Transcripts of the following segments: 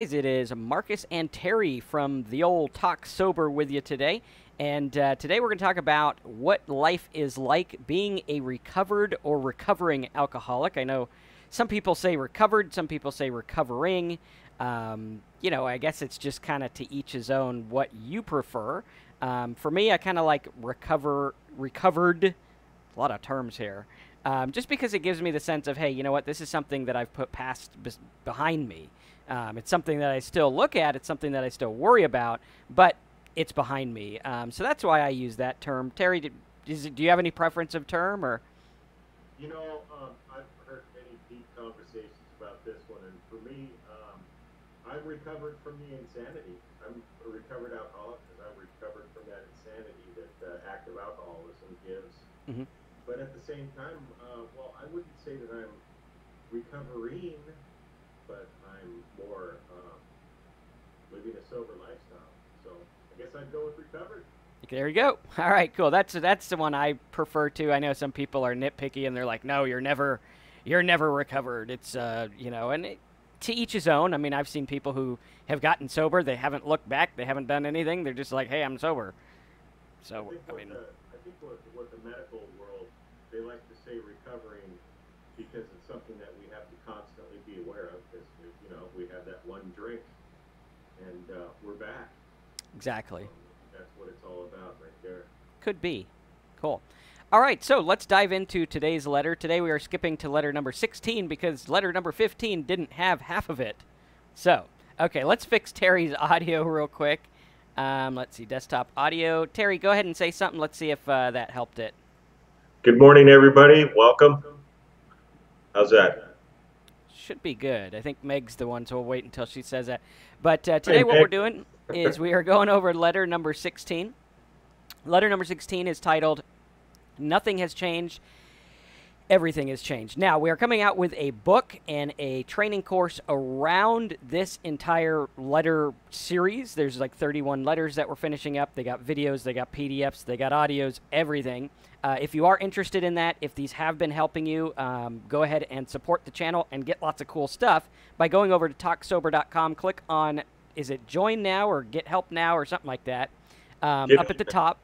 It is Marcus and Terry from the old Talk Sober with you today. And today we're going to talk about what life is like being a recovered or recovering alcoholic. I know some people say recovered, some people say recovering. I guess it's just kind of to each his own what you prefer. For me, I kind of like recovered. A lot of terms here. Just because it gives me the sense of, hey, you know what, this is something that I've put behind me. It's something that I still look at. It's something that I still worry about, but it's behind me. So that's why I use that term. Terry, do you have any preference of term or? I've heard many deep conversations about this one, and for me, I'm recovered from the insanity. I'm a recovered alcoholic because I'm recovered from that insanity that active alcoholism gives. Mm-hmm. But at the same time, I wouldn't say that I'm recovering, but I'm more living a sober lifestyle. So I guess I'd go with recovered. There you go. All right, cool. That's the one I prefer to. I know some people are nitpicky and they're like, no, you're never recovered. It's to each his own. I mean, I've seen people who have gotten sober. They haven't looked back. They haven't done anything. They're just like, hey, I'm sober. So I think what the medical world, they like to say recovering because it's something that we have to constantly be aware of because we have that one drink and we're back. Exactly. That's what it's all about right there. Could be. Cool. All right, so let's dive into today's letter. Today we are skipping to letter number 16 because letter number 15 didn't have half of it. So, okay, let's fix Terry's audio real quick. Let's see, desktop audio. Terry, go ahead and say something. Let's see if that helped it. Good morning, everybody. Welcome. How's that? Should be good. I think Meg's the one, so we'll wait until she says that. But today what we're doing is we are going over letter number 16. Letter number 16 is titled, Nothing Has Changed, Everything Has Changed. Now, we are coming out with a book and a training course around this entire letter series. There's like 31 letters that we're finishing up. They got videos, they got PDFs, they got audios, everything. If you are interested in that, if these have been helping you, go ahead and support the channel and get lots of cool stuff by going over to talksober.com. Click on, is it Join Now or Get Help Now or something like that? Up at the top,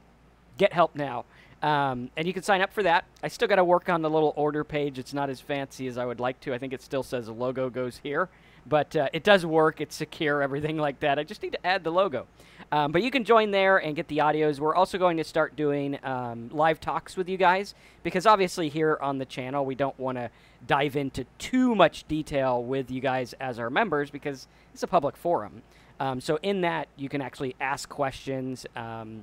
Get Help Now. And you can sign up for that. I still got to work on the little order page. It's not as fancy as I would like to. I think it still says the logo goes here. But it does work. It's secure, everything like that. I just need to add the logo. But you can join there and get the audios. We're also going to start doing live talks with you guys because obviously here on the channel we don't want to dive into too much detail with you guys as our members because it's a public forum. So in that, you can actually ask questions and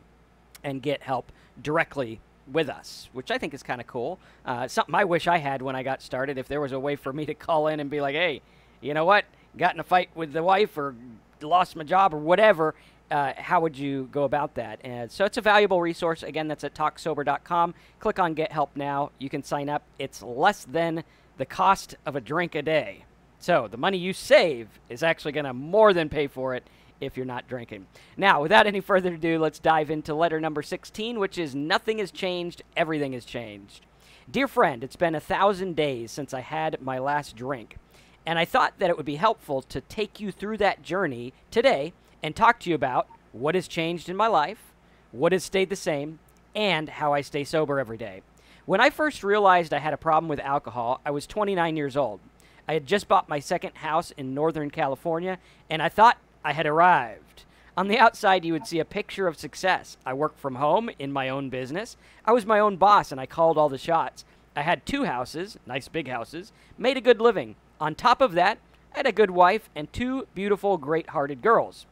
get help directly with us, which I think is kind of cool. Something I wish I had when I got started. If there was a way for me to call in and be like, hey, you know what? Got in a fight with the wife or lost my job or whatever, how would you go about that? And so it's a valuable resource. Again, that's at talksober.com. Click on Get Help Now. You can sign up. It's less than the cost of a drink a day. So the money you save is actually going to more than pay for it if you're not drinking. Now, without any further ado, let's dive into letter number 16, which is Nothing Has Changed, Everything Has Changed. Dear friend, it's been 1,000 days since I had my last drink, and I thought that it would be helpful to take you through that journey today and talk to you about what has changed in my life, what has stayed the same, and how I stay sober every day. When I first realized I had a problem with alcohol, I was 29 years old. I had just bought my second house in Northern California, and I thought I had arrived. On the outside, you would see a picture of success. I worked from home in my own business. I was my own boss, and I called all the shots. I had 2 houses, nice big houses, made a good living. On top of that, I had a good wife and 2 beautiful, great-hearted girls.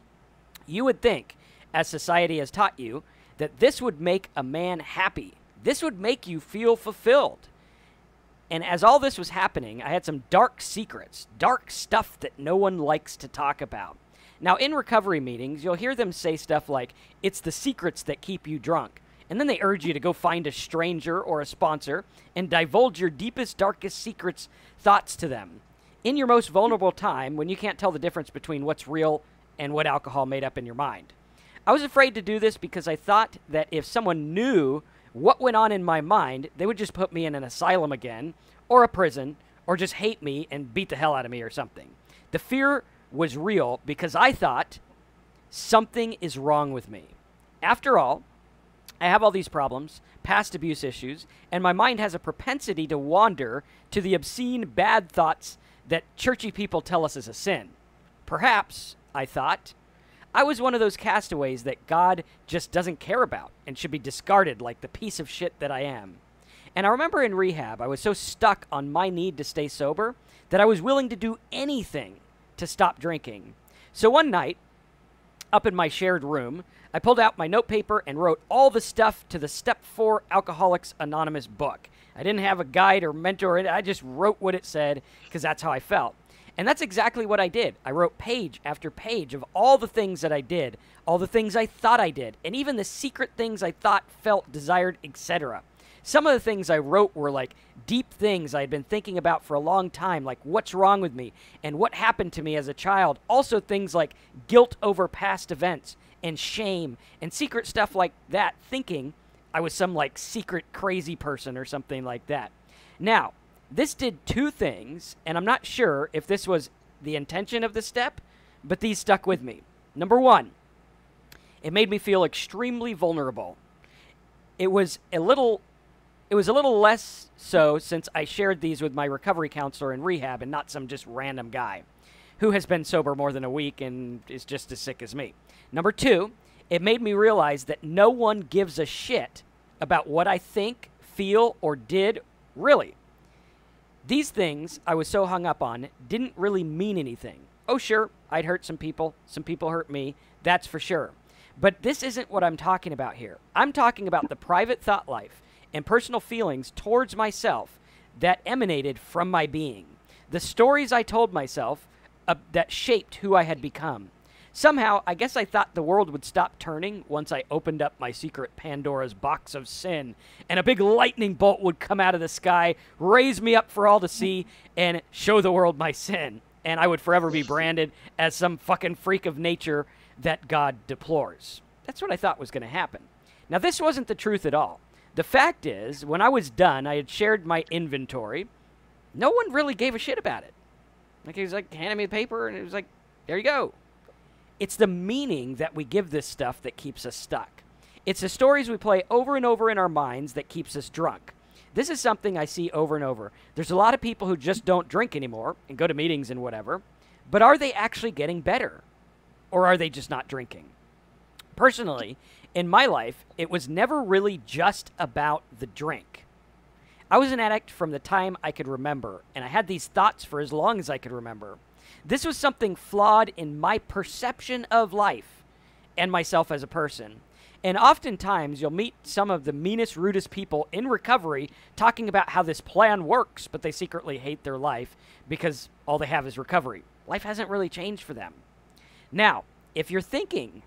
You would think, as society has taught you, that this would make a man happy. This would make you feel fulfilled. And as all this was happening, I had some dark secrets, dark stuff that no one likes to talk about. Now, in recovery meetings, you'll hear them say stuff like, it's the secrets that keep you drunk. And then they urge you to go find a stranger or a sponsor and divulge your deepest, darkest secrets, thoughts to them. In your most vulnerable time, when you can't tell the difference between what's real and what alcohol made up in your mind. I was afraid to do this because I thought that if someone knew what went on in my mind, they would just put me in an asylum again, or a prison, or just hate me and beat the hell out of me or something. The fear was real because I thought something is wrong with me. After all, I have all these problems, past abuse issues, and my mind has a propensity to wander to the obscene, bad thoughts that churchy people tell us is a sin. Perhaps, I thought, I was one of those castaways that God just doesn't care about and should be discarded like the piece of shit that I am. And I remember in rehab, I was so stuck on my need to stay sober that I was willing to do anything to stop drinking. So one night, up in my shared room, I pulled out my notepaper and wrote all the stuff to the Step 4 Alcoholics Anonymous book. I didn't have a guide or mentor. I just wrote what it said because that's how I felt. And that's exactly what I did. I wrote page after page of all the things that I did, all the things I thought I did, and even the secret things I thought, felt, desired, etc. Some of the things I wrote were like deep things I had been thinking about for a long time, like what's wrong with me and what happened to me as a child. Also things like guilt over past events and shame and secret stuff like that, thinking I was some like secret crazy person or something like that. Now, this did two things, and I'm not sure if this was the intention of the step, but these stuck with me. Number one, it made me feel extremely vulnerable. It was a little less so since I shared these with my recovery counselor in rehab and not some just random guy who has been sober more than a week and is just as sick as me. Number two, it made me realize that no one gives a shit about what I think, feel, or did, really. These things I was so hung up on didn't really mean anything. Oh, sure, I'd hurt some people hurt me, that's for sure. But this isn't what I'm talking about here. I'm talking about the private thought life and personal feelings towards myself that emanated from my being. The stories I told myself that shaped who I had become. Somehow, I guess I thought the world would stop turning once I opened up my secret Pandora's box of sin, and a big lightning bolt would come out of the sky, raise me up for all to see, and show the world my sin. And I would forever be branded as some fucking freak of nature that God deplores. That's what I thought was going to happen. Now, this wasn't the truth at all. The fact is, when I was done, I had shared my inventory. No one really gave a shit about it. Like, he was like handing me the paper, and it was like, there you go. It's the meaning that we give this stuff that keeps us stuck. It's the stories we play over and over in our minds that keeps us drunk. This is something I see over and over. There's a lot of people who just don't drink anymore and go to meetings and whatever, but are they actually getting better? Or are they just not drinking? Personally, in my life, it was never really just about the drink. I was an addict from the time I could remember, and I had these thoughts for as long as I could remember. This was something flawed in my perception of life and myself as a person. And oftentimes, you'll meet some of the meanest, rudest people in recovery talking about how this plan works, but they secretly hate their life because all they have is recovery. Life hasn't really changed for them. Now, if you're thinking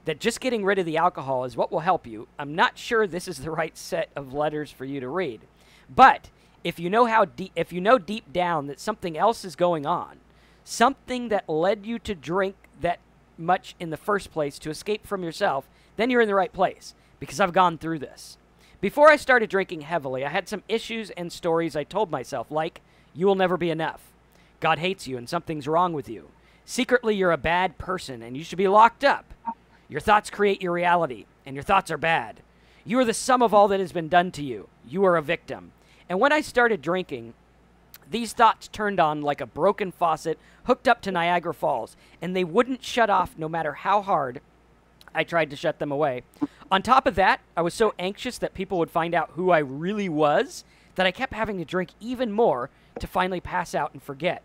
that just getting rid of the alcohol is what will help you, I'm not sure this is the right set of letters for you to read. But if you know deep down that something else is going on, something that led you to drink that much in the first place to escape from yourself, then you're in the right place, because I've gone through this. Before I started drinking heavily, I had some issues and stories I told myself, like, you will never be enough. God hates you and something's wrong with you. Secretly, you're a bad person and you should be locked up. Your thoughts create your reality, and your thoughts are bad. You are the sum of all that has been done to you. You are a victim. And when I started drinking, these thoughts turned on like a broken faucet hooked up to Niagara Falls, and they wouldn't shut off no matter how hard I tried to shut them away. On top of that, I was so anxious that people would find out who I really was that I kept having to drink even more to finally pass out and forget.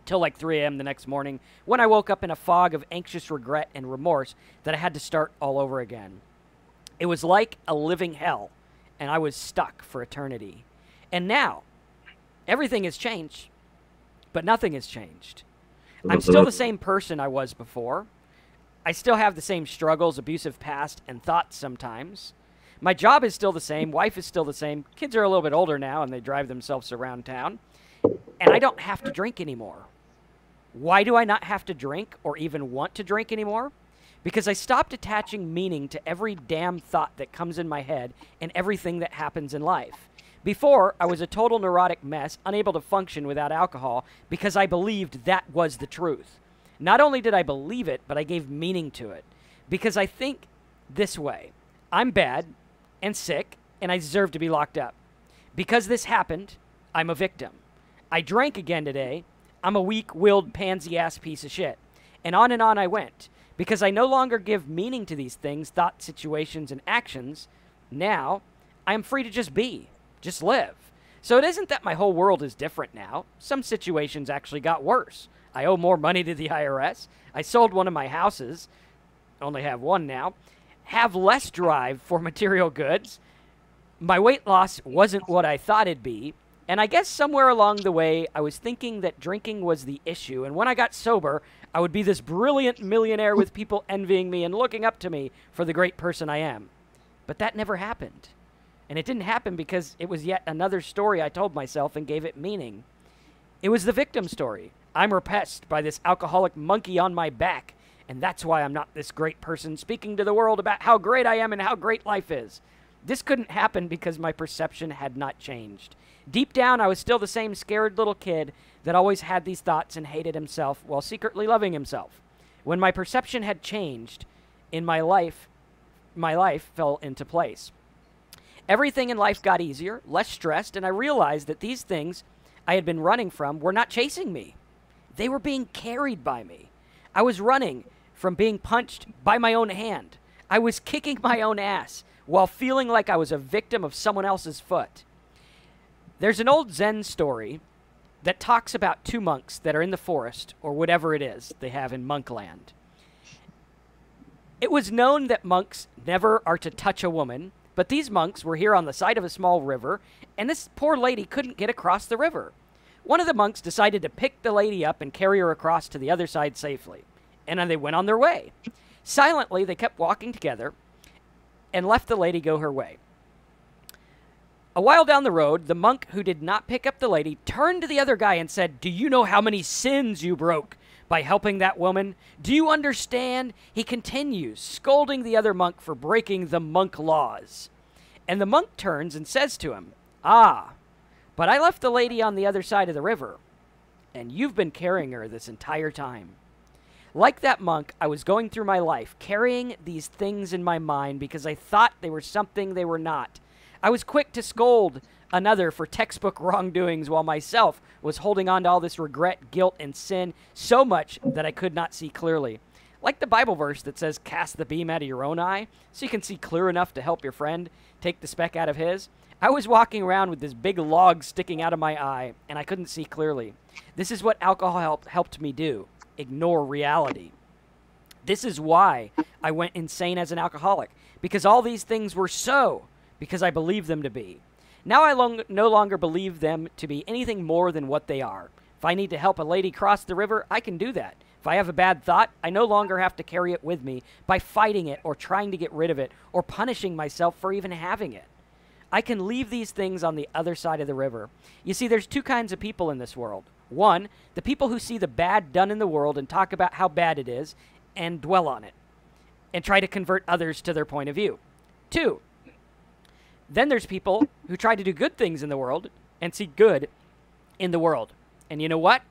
Till like 3 a.m. the next morning, when I woke up in a fog of anxious regret and remorse that I had to start all over again. It was like a living hell, and I was stuck for eternity. And now, everything has changed, but nothing has changed. I'm still the same person I was before. I still have the same struggles, abusive past, and thoughts sometimes. My job is still the same. Wife is still the same. Kids are a little bit older now, and they drive themselves around town. And I don't have to drink anymore. Why do I not have to drink or even want to drink anymore? Because I stopped attaching meaning to every damn thought that comes in my head and everything that happens in life. Before, I was a total neurotic mess, unable to function without alcohol because I believed that was the truth. Not only did I believe it, but I gave meaning to it. Because I think this way: I'm bad and sick, and I deserve to be locked up. Because this happened, I'm a victim. I drank again today. I'm a weak-willed, pansy-ass piece of shit. And on I went. Because I no longer give meaning to these things, thoughts, situations, and actions. Now, I am free to just be, just live. So it isn't that my whole world is different now. Some situations actually got worse. I owe more money to the IRS. I sold one of my houses. Only have one now. Have less drive for material goods. My weight loss wasn't what I thought it'd be. And I guess somewhere along the way, I was thinking that drinking was the issue. And when I got sober, I would be this brilliant millionaire with people envying me and looking up to me for the great person I am. But that never happened. And it didn't happen because it was yet another story I told myself and gave it meaning. It was the victim story. I'm repressed by this alcoholic monkey on my back. And that's why I'm not this great person speaking to the world about how great I am and how great life is. This couldn't happen because my perception had not changed. Deep down, I was still the same scared little kid that always had these thoughts and hated himself while secretly loving himself. When my perception had changed, in my life fell into place. Everything in life got easier, less stressed, and I realized that these things I had been running from were not chasing me. They were being carried by me. I was running from being punched by my own hand. I was kicking my own ass while feeling like I was a victim of someone else's foot. There's an old Zen story that talks about two monks that are in the forest, or whatever it is they have in Monkland. It was known that monks never are to touch a woman, but these monks were here on the side of a small river, and this poor lady couldn't get across the river. One of the monks decided to pick the lady up and carry her across to the other side safely, and then they went on their way. Silently, they kept walking together and left the lady go her way. A while down the road, the monk who did not pick up the lady turned to the other guy and said, "Do you know how many sins you broke by helping that woman? Do you understand?" He continues, scolding the other monk for breaking the monk laws. And the monk turns and says to him, "Ah, but I left the lady on the other side of the river, and you've been carrying her this entire time." Like that monk, I was going through my life, carrying these things in my mind because I thought they were something they were not. I was quick to scold another for textbook wrongdoings while myself was holding on to all this regret, guilt, and sin so much that I could not see clearly. Like the Bible verse that says, "Cast the beam out of your own eye so you can see clear enough to help your friend take the speck out of his." I was walking around with this big log sticking out of my eye, and I couldn't see clearly. This is what alcohol helped me do: ignore reality. This is why I went insane as an alcoholic, because all these things were so, because I believed them to be. Now I no longer believe them to be anything more than what they are. If I need to help a lady cross the river, I can do that. If I have a bad thought, I no longer have to carry it with me by fighting it or trying to get rid of it or punishing myself for even having it. I can leave these things on the other side of the river. You see, there's two kinds of people in this world. One, the people who see the bad done in the world and talk about how bad it is and dwell on it and try to convert others to their point of view. Two, then there's people who try to do good things in the world and see good in the world. And you know what?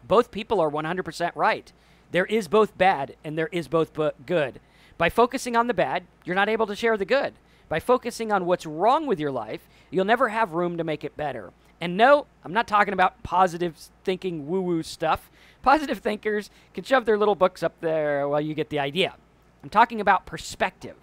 Both people are 100% right. There is both bad and there is both good. By focusing on the bad, you're not able to share the good. By focusing on what's wrong with your life, you'll never have room to make it better. And no, I'm not talking about positive thinking woo-woo stuff. Positive thinkers can shove their little books up there while you get the idea. I'm talking about perspective.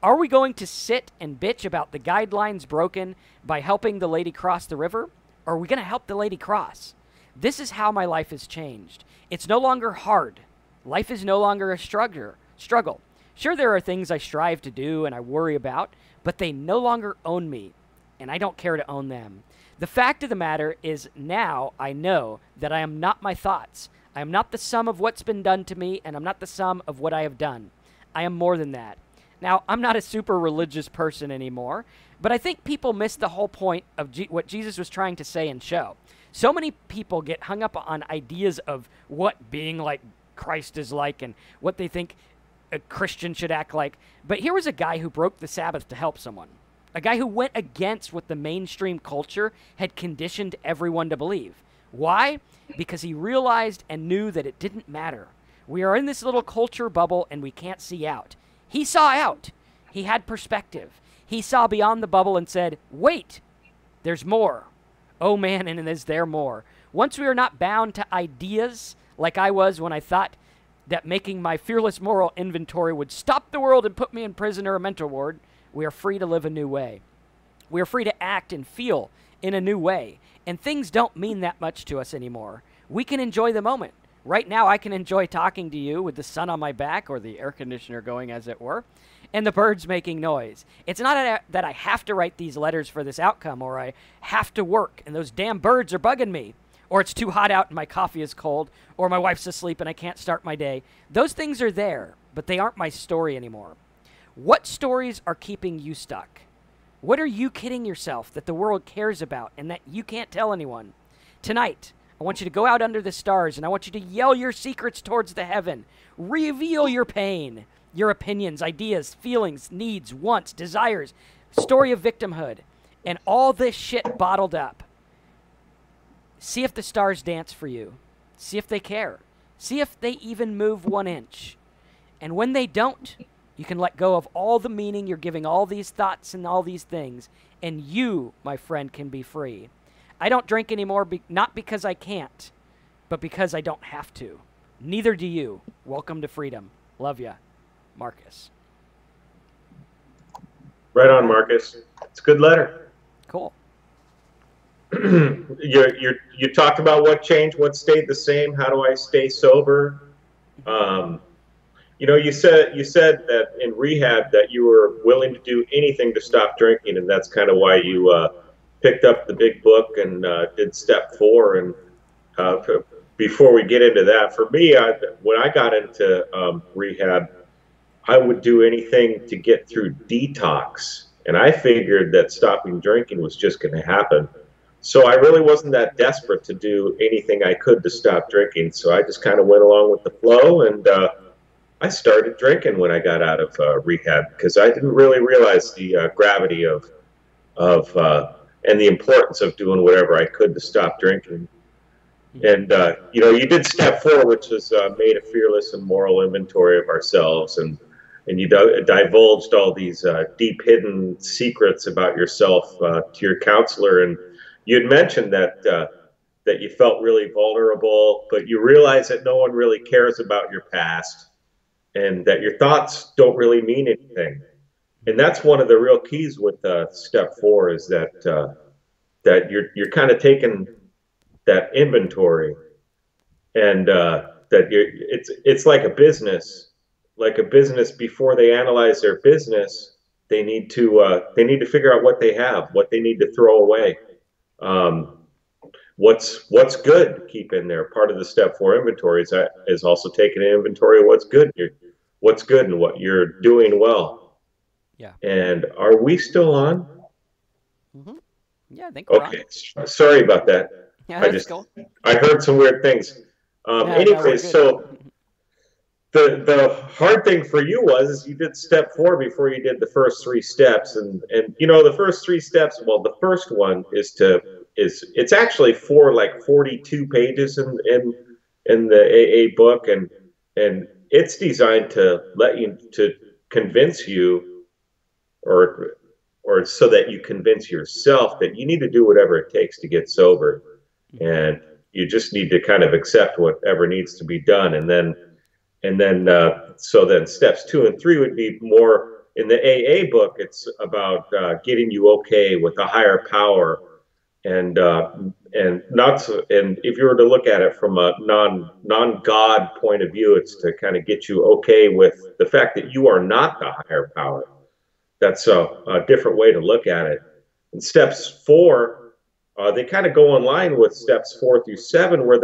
Are we going to sit and bitch about the guidelines broken by helping the lady cross the river? Or are we going to help the lady cross? This is how my life has changed. It's no longer hard. Life is no longer a struggle. Sure, there are things I strive to do and I worry about, but they no longer own me, and I don't care to own them. The fact of the matter is now I know that I am not my thoughts. I am not the sum of what's been done to me, and I'm not the sum of what I have done. I am more than that. Now, I'm not a super religious person anymore, but I think people miss the whole point of what Jesus was trying to say and show. So many people get hung up on ideas of what being like Christ is like and what they think a Christian should act like. But here was a guy who broke the Sabbath to help someone. A guy who went against what the mainstream culture had conditioned everyone to believe. Why? Because he realized and knew that it didn't matter. We are in this little culture bubble and we can't see out. He saw out. He had perspective. He saw beyond the bubble and said, wait, there's more. Oh man, and is there more? Once we are not bound to ideas like I was when I thought that making my fearless moral inventory would stop the world and put me in prison or a mental ward, we are free to live a new way. We are free to act and feel in a new way. And things don't mean that much to us anymore. We can enjoy the moment. Right now, I can enjoy talking to you with the sun on my back, or the air conditioner going, as it were, and the birds making noise. It's not that I have to write these letters for this outcome, or I have to work, and those damn birds are bugging me, or it's too hot out and my coffee is cold, or my wife's asleep and I can't start my day. Those things are there, but they aren't my story anymore. What stories are keeping you stuck? What are you kidding yourself that the world cares about and that you can't tell anyone? Tonight, I want you to go out under the stars and I want you to yell your secrets towards the heaven. Reveal your pain, your opinions, ideas, feelings, needs, wants, desires, story of victimhood, and all this shit bottled up. See if the stars dance for you. See if they care. See if they even move 1 inch. And when they don't, you can let go of all the meaning you're giving all these thoughts and all these things, and you, my friend, can be free. I don't drink anymore, not because I can't, but because I don't have to. Neither do you. Welcome to freedom. Love ya. Marcus. Right on, Marcus. It's a good letter. Cool. You talked about what changed, what stayed the same. How do I stay sober? You said that in rehab that you were willing to do anything to stop drinking, and that's kind of why you picked up the big book and did step 4. And before we get into that, for me, when I got into rehab, I would do anything to get through detox, and I figured that stopping drinking was just going to happen. So I really wasn't that desperate to do anything I could to stop drinking. So I just kind of went along with the flow, and I started drinking when I got out of rehab because I didn't really realize the gravity of and the importance of doing whatever I could to stop drinking. And you did step 4, which was made a fearless and moral inventory of ourselves, and you divulged all these deep hidden secrets about yourself to your counselor. And you had mentioned that that you felt really vulnerable, but you realize that no one really cares about your past, and that your thoughts don't really mean anything. And that's one of the real keys with step 4 is that that you're kind of taking that inventory, and that it's like a business. Like a business, before they analyze their business, they need to figure out what they have, what they need to throw away, what's good to keep in there. Part of the step 4 inventory is also taking an inventory of what's good and what you're doing well. Yeah. And are we still on? Mm-hmm. Yeah, I think we're okay. On. Sorry about that. Yeah, that's cool. I heard some weird things. Anyways, so the hard thing for you was you did step 4 before you did the first 3 steps, and the first 3 steps. Well, the first one is it's actually 42 pages in the AA book, and it's designed to convince you, or so that you convince yourself that you need to do whatever it takes to get sober, and you just need to kind of accept whatever needs to be done, and then so then steps 2 and 3 would be more in the AA book. It's about getting you okay with a higher power, and if you were to look at it from a non-God point of view, it's to kind of get you okay with the fact that you are not the higher power. That's a different way to look at it. And steps 4, they kind of go in line with steps 4 through 7, where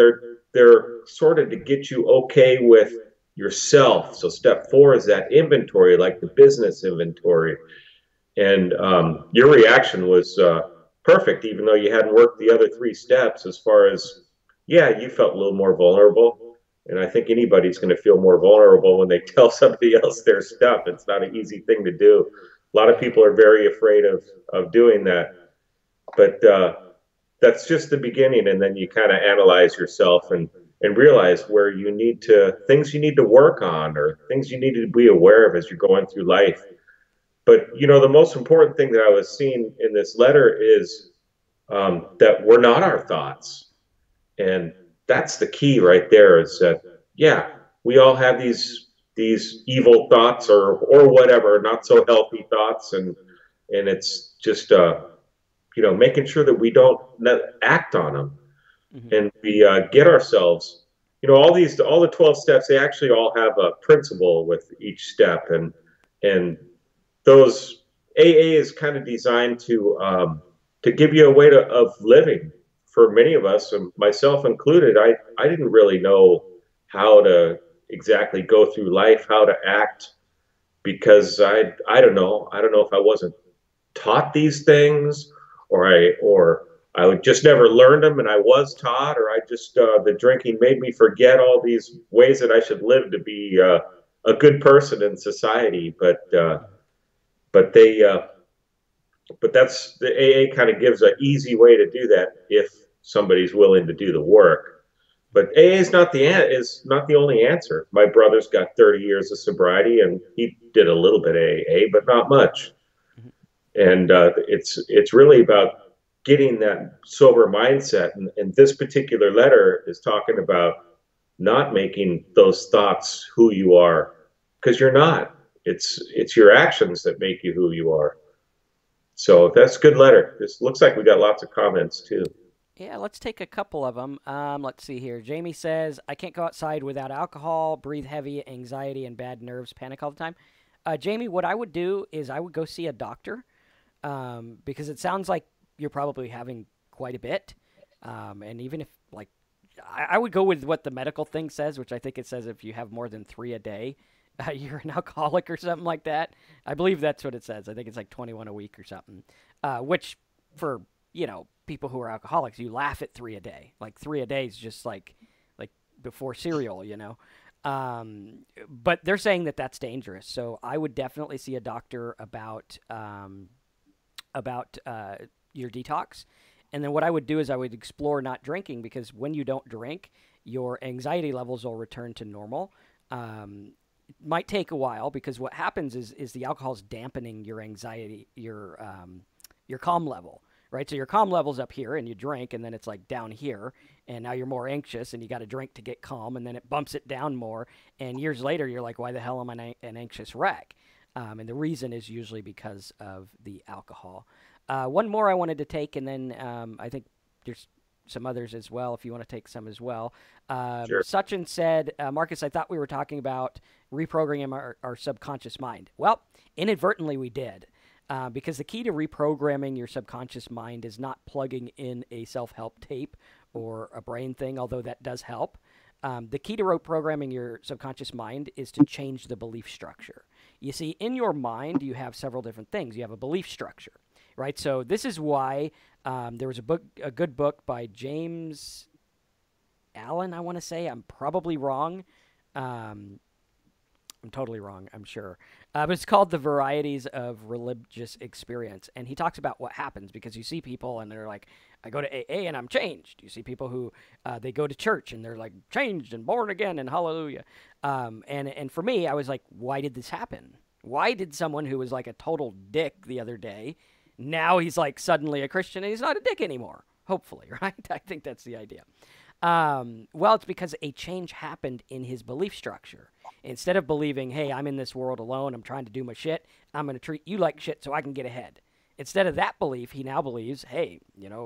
they're sort of to get you okay with yourself. So step 4 is that inventory, like the business inventory. And your reaction was perfect, even though you hadn't worked the other 3 steps, as far as, you felt a little more vulnerable. And I think anybody's going to feel more vulnerable when they tell somebody else their stuff. It's not an easy thing to do. A lot of people are very afraid of doing that. But that's just the beginning, and then you kind of analyze yourself and realize where you need to things you need to work on or things you need to be aware of as you're going through life. But the most important thing that I was seeing in this letter is that we're not our thoughts, and that's the key right there. Is that yeah, we all have these evil thoughts or whatever, not so healthy thoughts, and it's just making sure that we don't act on them, Hmm. and we get ourselves. All the 12 steps, they actually all have a principle with each step, and those AA is kind of designed to give you a way of living. For many of us, and myself included, I didn't really know how to exactly go through life, how to act, because I don't know if I wasn't taught these things, or I would just never learned them, and I was taught, or I just the drinking made me forget all these ways that I should live to be a good person in society. But they but that's the AA kind of gives an easy way to do that if somebody's willing to do the work. But AA is not the only answer. My brother's got 30 years of sobriety, and he did a little bit of AA, but not much. And it's really about getting that sober mindset. And this particular letter is talking about not making those thoughts who you are, because you're not. It's your actions that make you who you are. So that's a good letter. This looks like we got lots of comments too. Yeah, let's take a couple of them. Let's see here. Jamie says, I can't go outside without alcohol, breathe heavy, anxiety, and bad nerves, panic all the time. Jamie, what I would do is I would go see a doctor because it sounds like you're probably having quite a bit. And even if, like, I would go with what the medical thing says, which I think it says if you have more than three a day, you're an alcoholic or something like that. I believe that's what it says. I think it's like 21 a week or something, which for, people who are alcoholics, you laugh at three a day. Like three a day is just like before cereal. But they're saying that that's dangerous. So I would definitely see a doctor about your detox. And then what I would do is I would explore not drinking, because when you don't drink, your anxiety levels will return to normal. It might take a while, because what happens is the alcohol is dampening your anxiety, your calm level, right? So your calm level's up here, and you drink, and then it's like down here, and now you're more anxious, and you got to drink to get calm, and then it bumps it down more. And years later, you're like, why the hell am I an anxious wreck? And the reason is usually because of the alcohol. One more I wanted to take, and then I think there's some others as well, if you want to take some as well. Sure. Sachin said, Marcus, I thought we were talking about reprogramming our subconscious mind. Well, inadvertently we did. Because the key to reprogramming your subconscious mind is not plugging in a self-help tape or a brain thing, although that does help. The key to reprogramming your subconscious mind is to change the belief structure. You see, in your mind, you have several different things. You have a belief structure, right? So this is why there was a good book by James Allen, I want to say. I'm probably wrong. I'm totally wrong, I'm sure. But it's called The Varieties of Religious Experience. And he talks about what happens, because you see people and they're like, I go to AA and I'm changed. You see people who they go to church and they're like changed and born again and hallelujah. And for me, I was like, why did this happen? Why did someone who was like a total dick the other day, now he's like suddenly a Christian and he's not a dick anymore? Hopefully, right? I think that's the idea. Well, it's because a change happened in his belief structure. Instead of believing, hey, I'm in this world alone, I'm trying to do my shit, I'm going to treat you like shit so I can get ahead. Instead of that belief, he now believes, hey,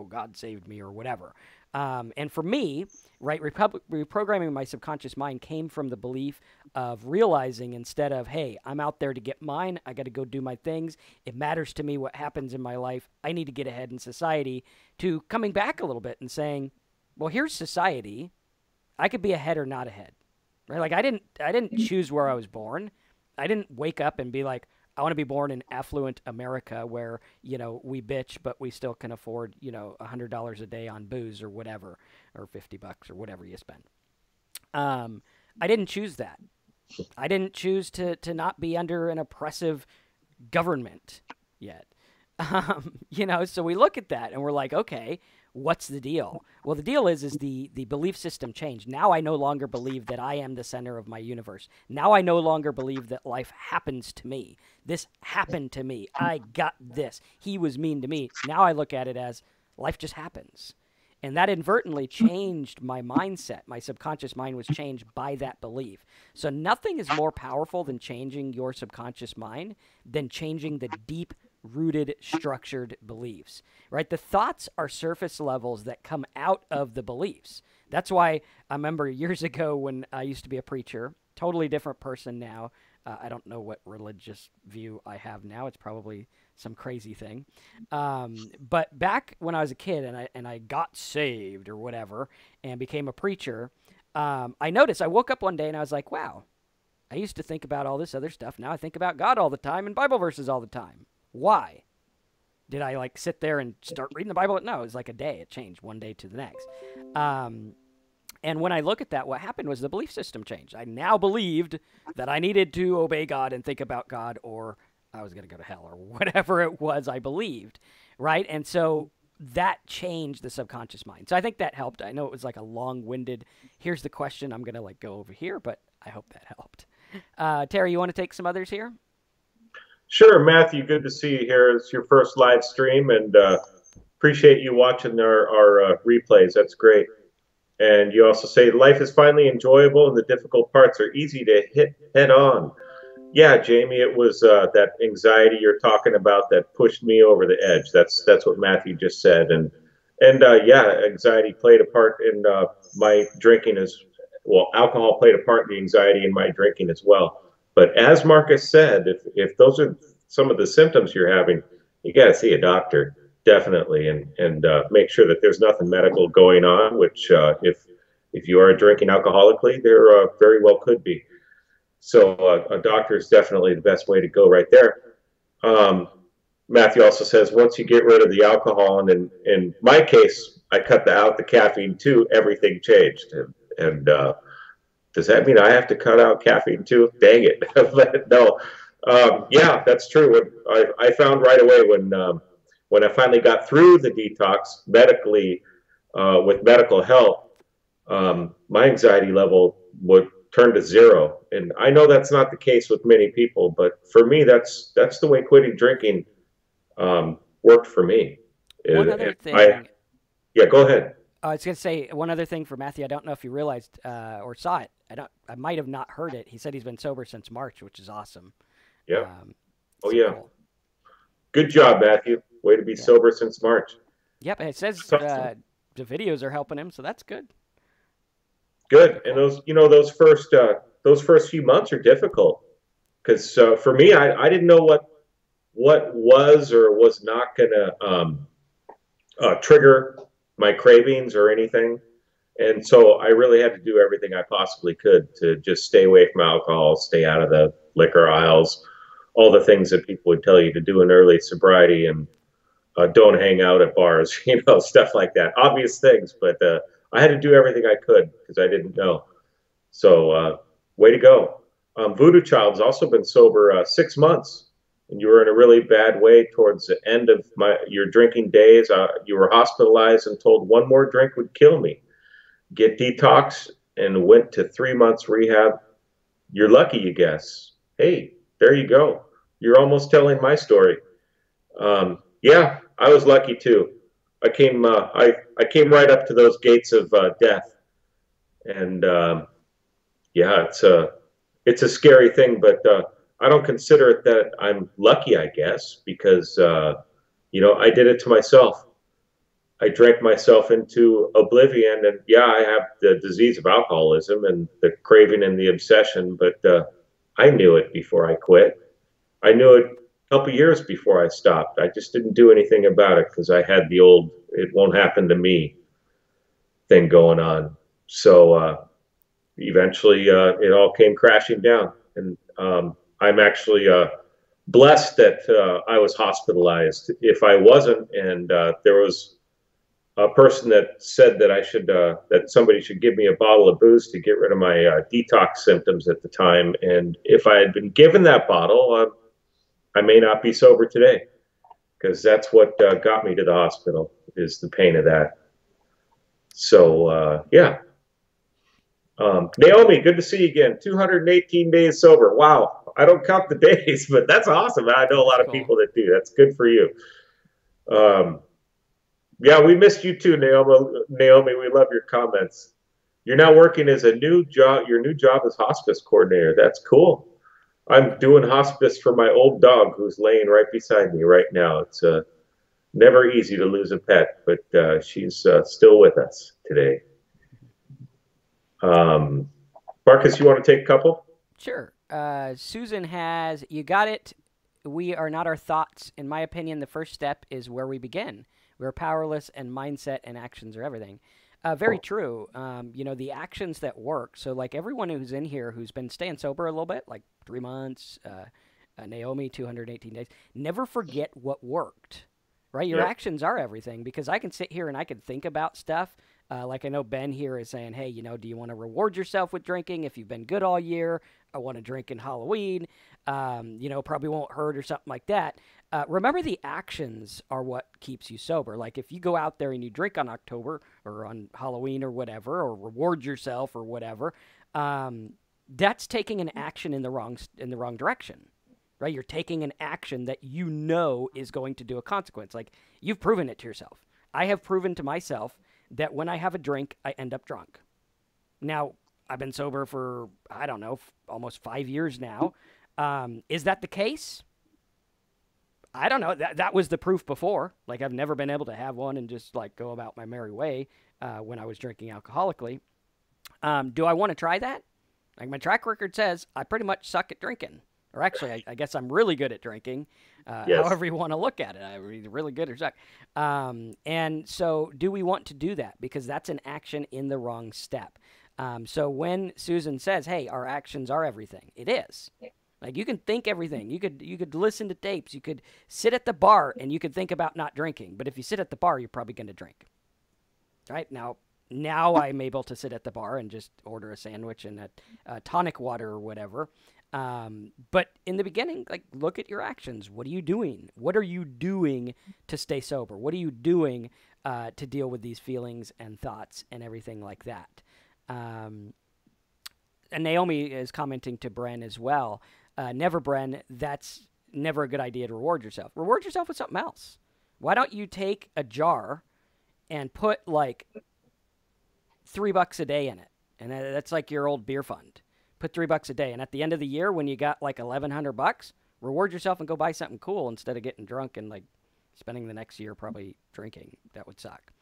God saved me or whatever. And for me, right, reprogramming my subconscious mind came from the belief of realizing, instead of, hey, I'm out there to get mine, I got to go do my things, it matters to me what happens in my life, I need to get ahead in society, to coming back a little bit and saying, well, here's society, I could be ahead or not ahead. Right? Like I didn't choose where I was born. I didn't wake up and be like, I want to be born in affluent America where, we bitch, but we still can afford, $100 a day on booze or whatever, or $50 or whatever you spend. I didn't choose that. I didn't choose to not be under an oppressive government yet. So we look at that and we're like, okay, What's the deal? Well, the deal is the belief system changed. Now I no longer believe that I am the center of my universe. Now I no longer believe that life happens to me. This happened to me. I got this. He was mean to me. Now I look at it as life just happens. And that inadvertently changed my mindset. My subconscious mind was changed by that belief. So nothing is more powerful than changing your subconscious mind than changing the deep rooted, structured beliefs, right? The thoughts are surface levels that come out of the beliefs. That's why I remember years ago when I used to be a preacher, totally different person now. I don't know what religious view I have now. It's probably some crazy thing. But back when I was a kid and I got saved or whatever and became a preacher, I noticed I woke up one day and I was like, wow, I used to think about all this other stuff. Now I think about God all the time and Bible verses all the time. Why? Did I like sit there and start reading the Bible? No, it was like a day. It changed one day to the next. And when I look at that, what happened was the belief system changed. I now believed that I needed to obey God and think about God or I was going to go to hell or whatever it was I believed, right? And so that changed the subconscious mind. So I think that helped. I know it was like a long-winded, here's the question, I'm going to like go over here, but I hope that helped. Terry, you want to take some others here? Sure, Matthew, good to see you here. It's your first live stream, and appreciate you watching our replays. That's great. And you also say life is finally enjoyable and the difficult parts are easy to hit head on. Yeah, Jamie, it was that anxiety you're talking about that pushed me over the edge. That's what Matthew just said, and yeah, anxiety played a part in my drinking as well. Alcohol played a part in the anxiety in my drinking as well. But as Marcus said, if those are some of the symptoms you're having, you got to see a doctor definitely, and make sure that there's nothing medical going on. Which if you are drinking alcoholically, there very well could be. So a doctor is definitely the best way to go right there. Matthew also says once you get rid of the alcohol, and in my case, I cut out the caffeine too, everything changed. And does that mean I have to cut out caffeine too? Dang it. But no. Yeah, that's true. I found right away when I finally got through the detox medically, with medical help, my anxiety level would turn to zero. And I know that's not the case with many people, but for me, that's the way quitting drinking worked for me. One other thing. Yeah, go ahead. I was going to say one other thing for Matthew. I don't know if you realized or saw it. I might have not heard it. He said he's been sober since March, which is awesome. Yeah. Oh, yeah. Cool. Good job, Matthew. Way to be sober since March. Yep. And it says the videos are helping him, so that's good. Good. And those first few months are difficult because for me, I didn't know what was or was not going to trigger my cravings or anything. And so I really had to do everything I possibly could to just stay away from alcohol, stay out of the liquor aisles, all the things that people would tell you to do in early sobriety, and don't hang out at bars, stuff like that. Obvious things, but I had to do everything I could because I didn't know. So way to go. Voodoo Child's also been sober 6 months, and you were in a really bad way towards the end of your drinking days. You were hospitalized and told one more drink would kill me. Get detox and went to 3 months rehab. You're lucky, you guess. Hey, there you go. You're almost telling my story. Yeah, I was lucky too. I came right up to those gates of death, and yeah, it's a scary thing, but I don't consider it that I'm lucky, I guess, because I did it to myself. I drank myself into oblivion, and yeah, I have the disease of alcoholism and the craving and the obsession, but I knew it before I quit. I knew it a couple years before I stopped. I just didn't do anything about it because I had the old "it won't happen to me" thing going on. So eventually it all came crashing down, and I'm actually blessed that I was hospitalized. If I wasn't, and there was a person that said that I should that somebody should give me a bottle of booze to get rid of my detox symptoms at the time, and if I had been given that bottle, I may not be sober today, because that's what got me to the hospital, is the pain of that. So yeah. Naomi, good to see you again. 218 days sober. Wow. I don't count the days, but that's awesome. I know a That's lot of cool. people that do. That's good for you. Um, yeah, we missed you too, Naomi. Naomi, we love your comments. You're now working as a new job. Your new job is hospice coordinator. That's cool. I'm doing hospice for my old dog who's laying right beside me right now. It's never easy to lose a pet, but she's still with us today. Um, Marcus, you want to take a couple? Sure. Susan has, you got it. We are not our thoughts. In my opinion, the first step is where we begin. We're powerless, and mindset and actions are everything. Very true. The actions that work. So, like everyone who's in here who's been staying sober a little bit, like 3 months, Naomi, 218 days, never forget what worked, right? Your Yep. actions are everything because I can sit here and I can think about stuff. Like I know Ben here is saying, hey, do you want to reward yourself with drinking if you've been good all year? I want to drink in Halloween. Probably won't hurt or something like that. Remember, the actions are what keeps you sober. Like if you go out there and you drink on October or on Halloween or whatever, or reward yourself or whatever, that's taking an action in the wrong direction, right? You're taking an action that is going to do a consequence. Like you've proven it to yourself. I have proven to myself that when I have a drink, I end up drunk. Now, I've been sober for, I don't know, almost 5 years now. Is that the case? I don't know. That was the proof before. Like, I've never been able to have one and just, like, go about my merry way when I was drinking alcoholically. Do I want to try that? Like, my track record says I pretty much suck at drinking. Or actually, I guess I'm really good at drinking. Yes. However you want to look at it, I'm either really good or suck. And so, do we want to do that? Because that's an action in the wrong step. So when Susan says, "Hey, our actions are everything," it is. Like you can think everything. You could listen to tapes. You could sit at the bar and you could think about not drinking. But if you sit at the bar, you're probably going to drink. Right now I'm able to sit at the bar and just order a sandwich and a tonic water or whatever. But in the beginning, like look at your actions. What are you doing? What are you doing to stay sober? What are you doing to deal with these feelings and thoughts and everything like that? And Naomi is commenting to Bren as well. Never, Bren, that's never a good idea to reward yourself. Reward yourself with something else. Why don't you take a jar and put like $3 a day in it? And that's like your old beer fund. Put $3 a day. And at the end of the year, when you got like $1,100, reward yourself and go buy something cool instead of getting drunk and like spending the next year probably drinking. That would suck.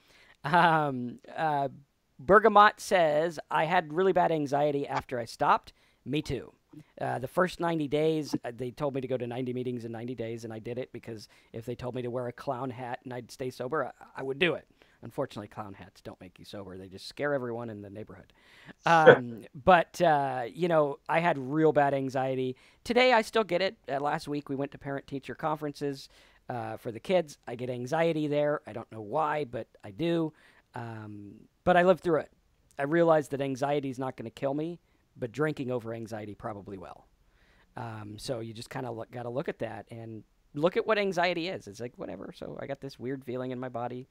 Bergamot says, I had really bad anxiety after I stopped. Me too. The first 90 days, they told me to go to 90 meetings in 90 days, and I did it because if they told me to wear a clown hat and I'd stay sober, I would do it. Unfortunately, clown hats don't make you sober. They just scare everyone in the neighborhood. But I had real bad anxiety. Today, I still get it. Last week, we went to parent-teacher conferences for the kids. I get anxiety there. I don't know why, but I do. But I lived through it. I realized that anxiety is not going to kill me, but drinking over anxiety probably will. So you just kind of got to look at that and look at what anxiety is. It's like, whatever. So I got this weird feeling in my body.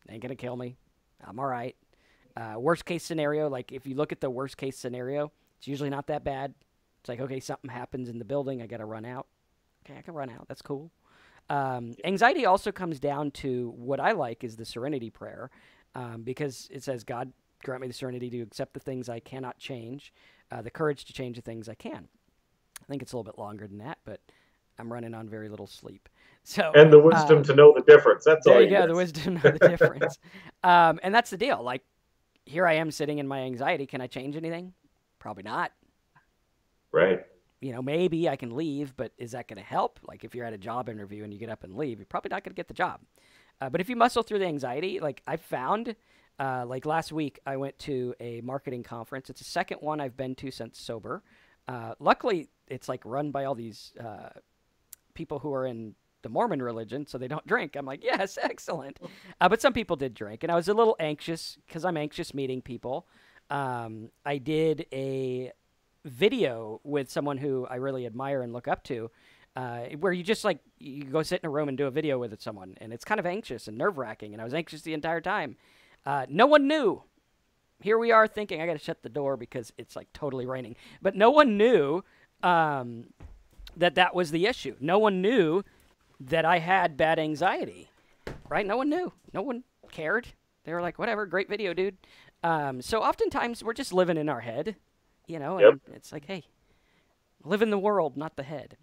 Ain't going to kill me. I'm all right. Worst case scenario, like if you look at the worst case scenario, it's usually not that bad. It's like, okay, something happens in the building. I got to run out. Okay, I can run out. That's cool. Anxiety also comes down to what I like is the serenity prayer. Because it says, God, grant me the serenity to accept the things I cannot change, the courage to change the things I can. I think it's a little bit longer than that, but I'm running on very little sleep. So And the wisdom to know the difference. That's all there you you go, get. the wisdom to know the difference. And that's the deal. Like, here I am sitting in my anxiety. Can I change anything? Probably not. Right. Maybe I can leave, but is that going to help? Like, if you're at a job interview and you get up and leave, you're probably not going to get the job. But if you muscle through the anxiety, like I found, like last week, I went to a marketing conference. It's the second one I've been to since sober. Luckily, it's like run by all these people who are in the Mormon religion, so they don't drink. I'm like, yes, excellent. But some people did drink, and I was a little anxious because I'm anxious meeting people. I did a video with someone who I really admire and look up to. Where you just like you go sit in a room and do a video with someone, and it's kind of anxious and nerve-wracking, and I was anxious the entire time. No one knew. Here we are thinking, I got to shut the door because it's like totally raining. But no one knew um, that was the issue. No one knew that I had bad anxiety, right? No one knew. No one cared. They were like, whatever, great video, dude. So oftentimes we're just living in our head, Yep. and it's like, hey, live in the world, not the head.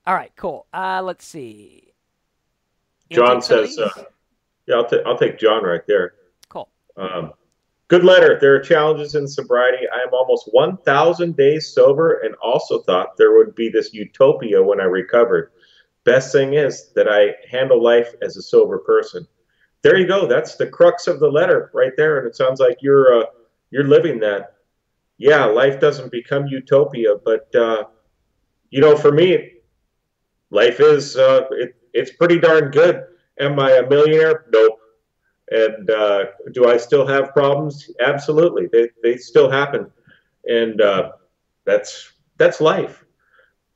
All right, cool. Let's see. You want to John take some of says, these? yeah, I'll take John right there. Cool. Um, Good letter. There are challenges in sobriety. I am almost 1,000 days sober and also thought there would be this utopia when I recovered. Best thing is that I handle life as a sober person. There you go. That's the crux of the letter right there. And it sounds like you're living that. Yeah, life doesn't become utopia, but for me, life is it's pretty darn good. Am I a millionaire? Nope. And do I still have problems? Absolutely, they still happen, and that's life.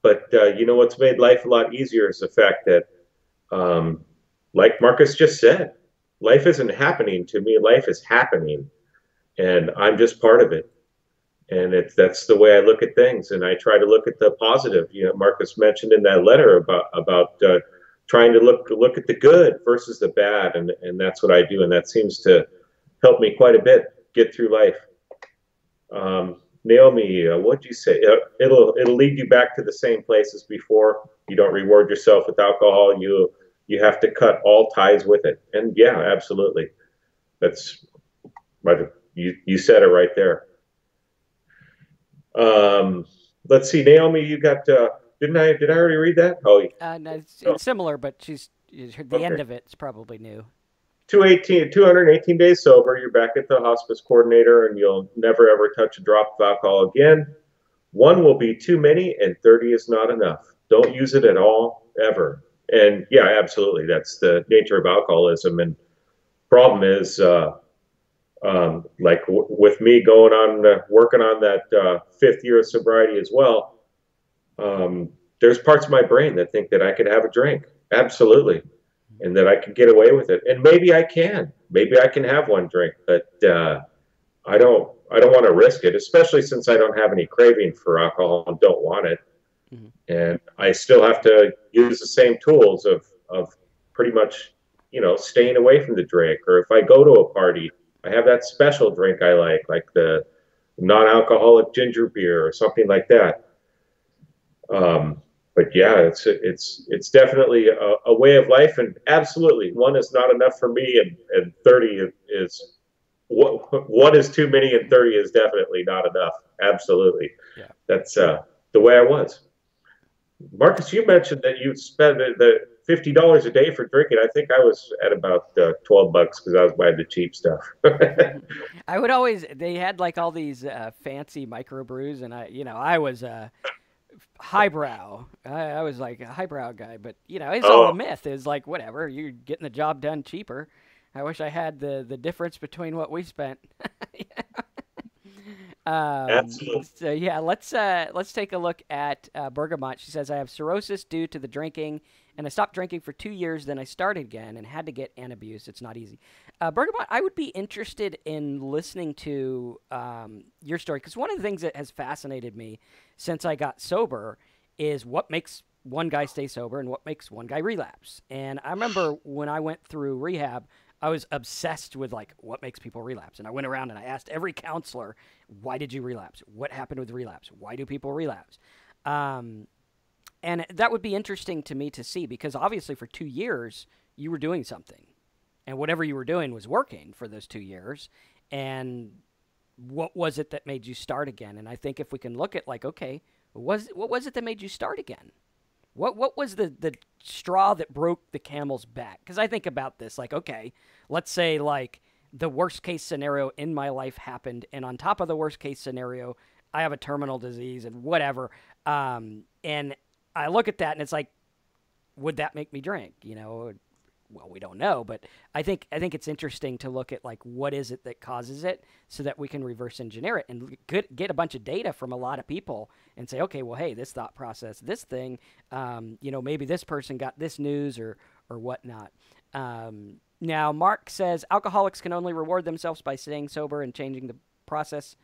But what's made life a lot easier is the fact that, um, like Marcus just said, life isn't happening to me. Life is happening, and I'm just part of it. And that's the way I look at things, and I try to look at the positive. Marcus mentioned in that letter about trying to look at the good versus the bad, and that's what I do, and that seems to help me quite a bit get through life. Naomi, what'd you say? It'll lead you back to the same place as before. You don't reward yourself with alcohol. You have to cut all ties with it, and yeah, absolutely. That's you said it right there. Um, let's see, Naomi, you got did I already read that? Oh, No, it's, no. it's similar, but the end Okay. of it's probably new. 218 days sober, you're back at the hospice coordinator and you'll never ever touch a drop of alcohol again. One will be too many and 30 is not enough. Don't use it at all, ever. And yeah, absolutely. That's the nature of alcoholism. And problem is, with me going on, working on that fifth year of sobriety as well, um, there's parts of my brain that think that I could have a drink. Absolutely. And that I could get away with it. And maybe I can. Maybe I can have one drink, but I don't want to risk it, especially since I don't have any craving for alcohol and don't want it. Mm-hmm. And I still have to use the same tools of pretty much, staying away from the drink. Or if I go to a party, I have that special drink I like the non-alcoholic ginger beer or something like that. But yeah, it's definitely a way of life, and absolutely, one is not enough for me, and 30 is what one is too many, and 30 is definitely not enough. Absolutely, Yeah. that's the way I was. Marcus, you mentioned that you spend the $50 a day for drinking. I think I was at about $12 because I was buying the cheap stuff. I would always they had like all these fancy microbrews, and I was highbrow. I was like a highbrow guy, but it's all a Oh, myth. It's like whatever, you're getting the job done cheaper. I wish I had the difference between what we spent. absolutely. So yeah, let's take a look at Bergamot. She says I have cirrhosis due to the drinking, and I stopped drinking for 2 years. Then I started again and had to get an abuse. It's not easy. Bergamot, I would be interested in listening to your story because one of the things that has fascinated me since I got sober is what makes one guy stay sober and what makes one guy relapse. And I remember when I went through rehab, I was obsessed with like what makes people relapse. And I went around and I asked every counselor, why did you relapse? What happened with relapse? Why do people relapse? Um, and that would be interesting to me to see because obviously for 2 years you were doing something and whatever you were doing was working for those 2 years. And what was it that made you start again? And I think if we can look at like, okay, what was it that made you start again? What was the straw that broke the camel's back? Because I think about this like, okay, let's say like the worst case scenario in my life happened, and on top of the worst case scenario, I have a terminal disease and whatever. And I look at that and it's like, would that make me drink? Well, we don't know, but I think it's interesting to look at like what is it that causes it, so that we can reverse engineer it and get a bunch of data from a lot of people and say, okay, well, hey, this thought process, this thing, maybe this person got this news or whatnot. Now, Mark says alcoholics can only reward themselves by staying sober and changing the process